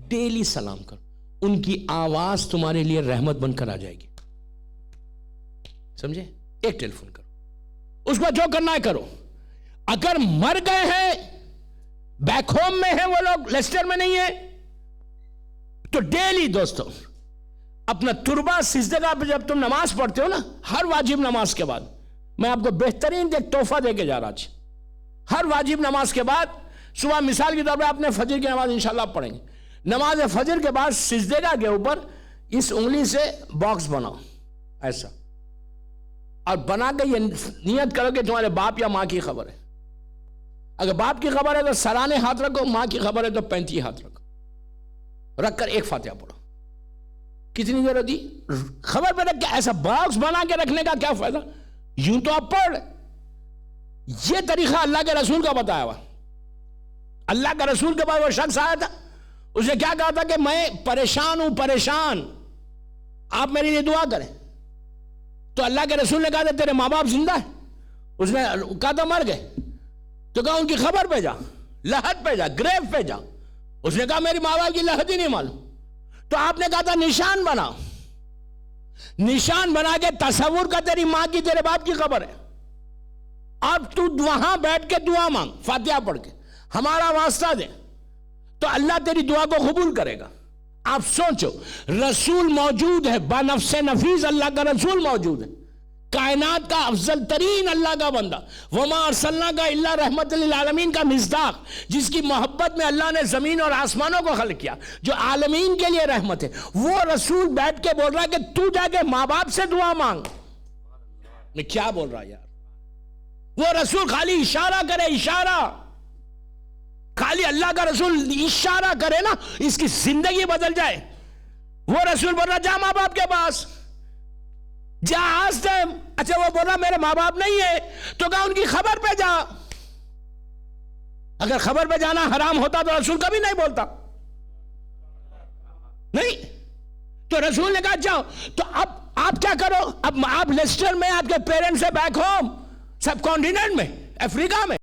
ڈیلی سلام کرو. ان کی آواز تمہارے لیے رحمت بن کر آ جائے گی. سمجھے؟ ایک ٹیلی فون کرو, اس کو جو کرنا ہے کرو. اگر مر گئے ہیں, بیک ہوم میں ہیں وہ لوگ, لیسٹر میں نہیں ہیں, تو ڈیلی دوستو اپنا تربہ سجدے کا جب تم نماز پڑھتے ہو نا, ہر واجب نماز کے بعد, میں آپ کو بہترین ایک تحفہ دے کے جا رہا آج. ہر واجب نماز کے بعد صبح مثال کے طور پہ اپنے فجر کی نماز انشاءاللہ آپ پڑھیں گے. نماز فجر کے بعد سجدے کے اوپر اس انگلی سے باکس بناؤ ایسا, اور بنا کے یہ نیت کرو کہ تمہارے باپ یا ماں کی خبر ہے. اگر باپ کی خبر ہے تو سرانے ہاتھ رکھو, ماں کی خبر ہے تو 35 ہاتھ رکھو. رکھ کر ایک فاتحہ پڑھو. کتنی دیر ہوتی؟ خبر پہ رکھ کے ایسا باکس بنا کے رکھنے کا کیا فائدہ؟ یوں تو آپ پڑھ. یہ طریقہ اللہ کے رسول کا بتایا ہوا. اللہ کا رسول کے پاس وہ شخص آیا تھا, اس نے کیا کہا تھا کہ میں پریشان ہوں, پریشان, آپ میرے لیے دعا کریں. تو اللہ کے رسول نے کہا تھا تیرے ماں باپ زندہ ہے؟ اس نے کہا تھا مر گئے. تو کہا ان کی خبر پہ جا, لحد پہ جا, گریو پہ جا. اس نے کہا میری ماں باپ کی لحد ہی نہیں معلوم. تو آپ نے کہا تھا نشان بنا, نشان بنا کے تصور کر تیری ماں کی تیرے باپ کی خبر ہے, اب تو وہاں بیٹھ کے دعا مانگ فاتحہ پڑھ کے, ہمارا واسطہ دے, تو اللہ تیری دعا کو قبول کرے گا. آپ سوچو, رسول موجود ہے, بنفس نفیس اللہ کا رسول موجود ہے, کائنات کا افضل ترین اللہ کا بندہ, وما ارسلناک الا رحمت للعالمین کا مصداق, جس کی محبت میں اللہ نے زمین اور آسمانوں کو خلق کیا, جو عالمین کے لیے رحمت ہے. وہ رسول بیٹھ کے بول رہا ہے کہ تو جا کے ماں باپ سے دعا مانگ. میں کیا بول رہا یار؟ وہ رسول خالی اشارہ کرے, اشارہ, خالی اللہ کا رسول اشارہ کرے نا, اس کی زندگی بدل جائے. وہ رسول بول رہا جا ماں باپ کے پاس, جا آس دیم. اچھا وہ بول رہا میرے ماں باپ نہیں ہے, تو کہا ان کی خبر پہ جا. اگر خبر پہ جانا حرام ہوتا تو رسول کبھی نہیں بولتا, نہیں. تو رسول نے کہا جاؤ. تو اب آپ کیا کرو, اب آپ لیسٹر میں, آپ کے پیرنٹس سے بیک ہوم, سب کانٹیننٹ میں, افریقہ میں,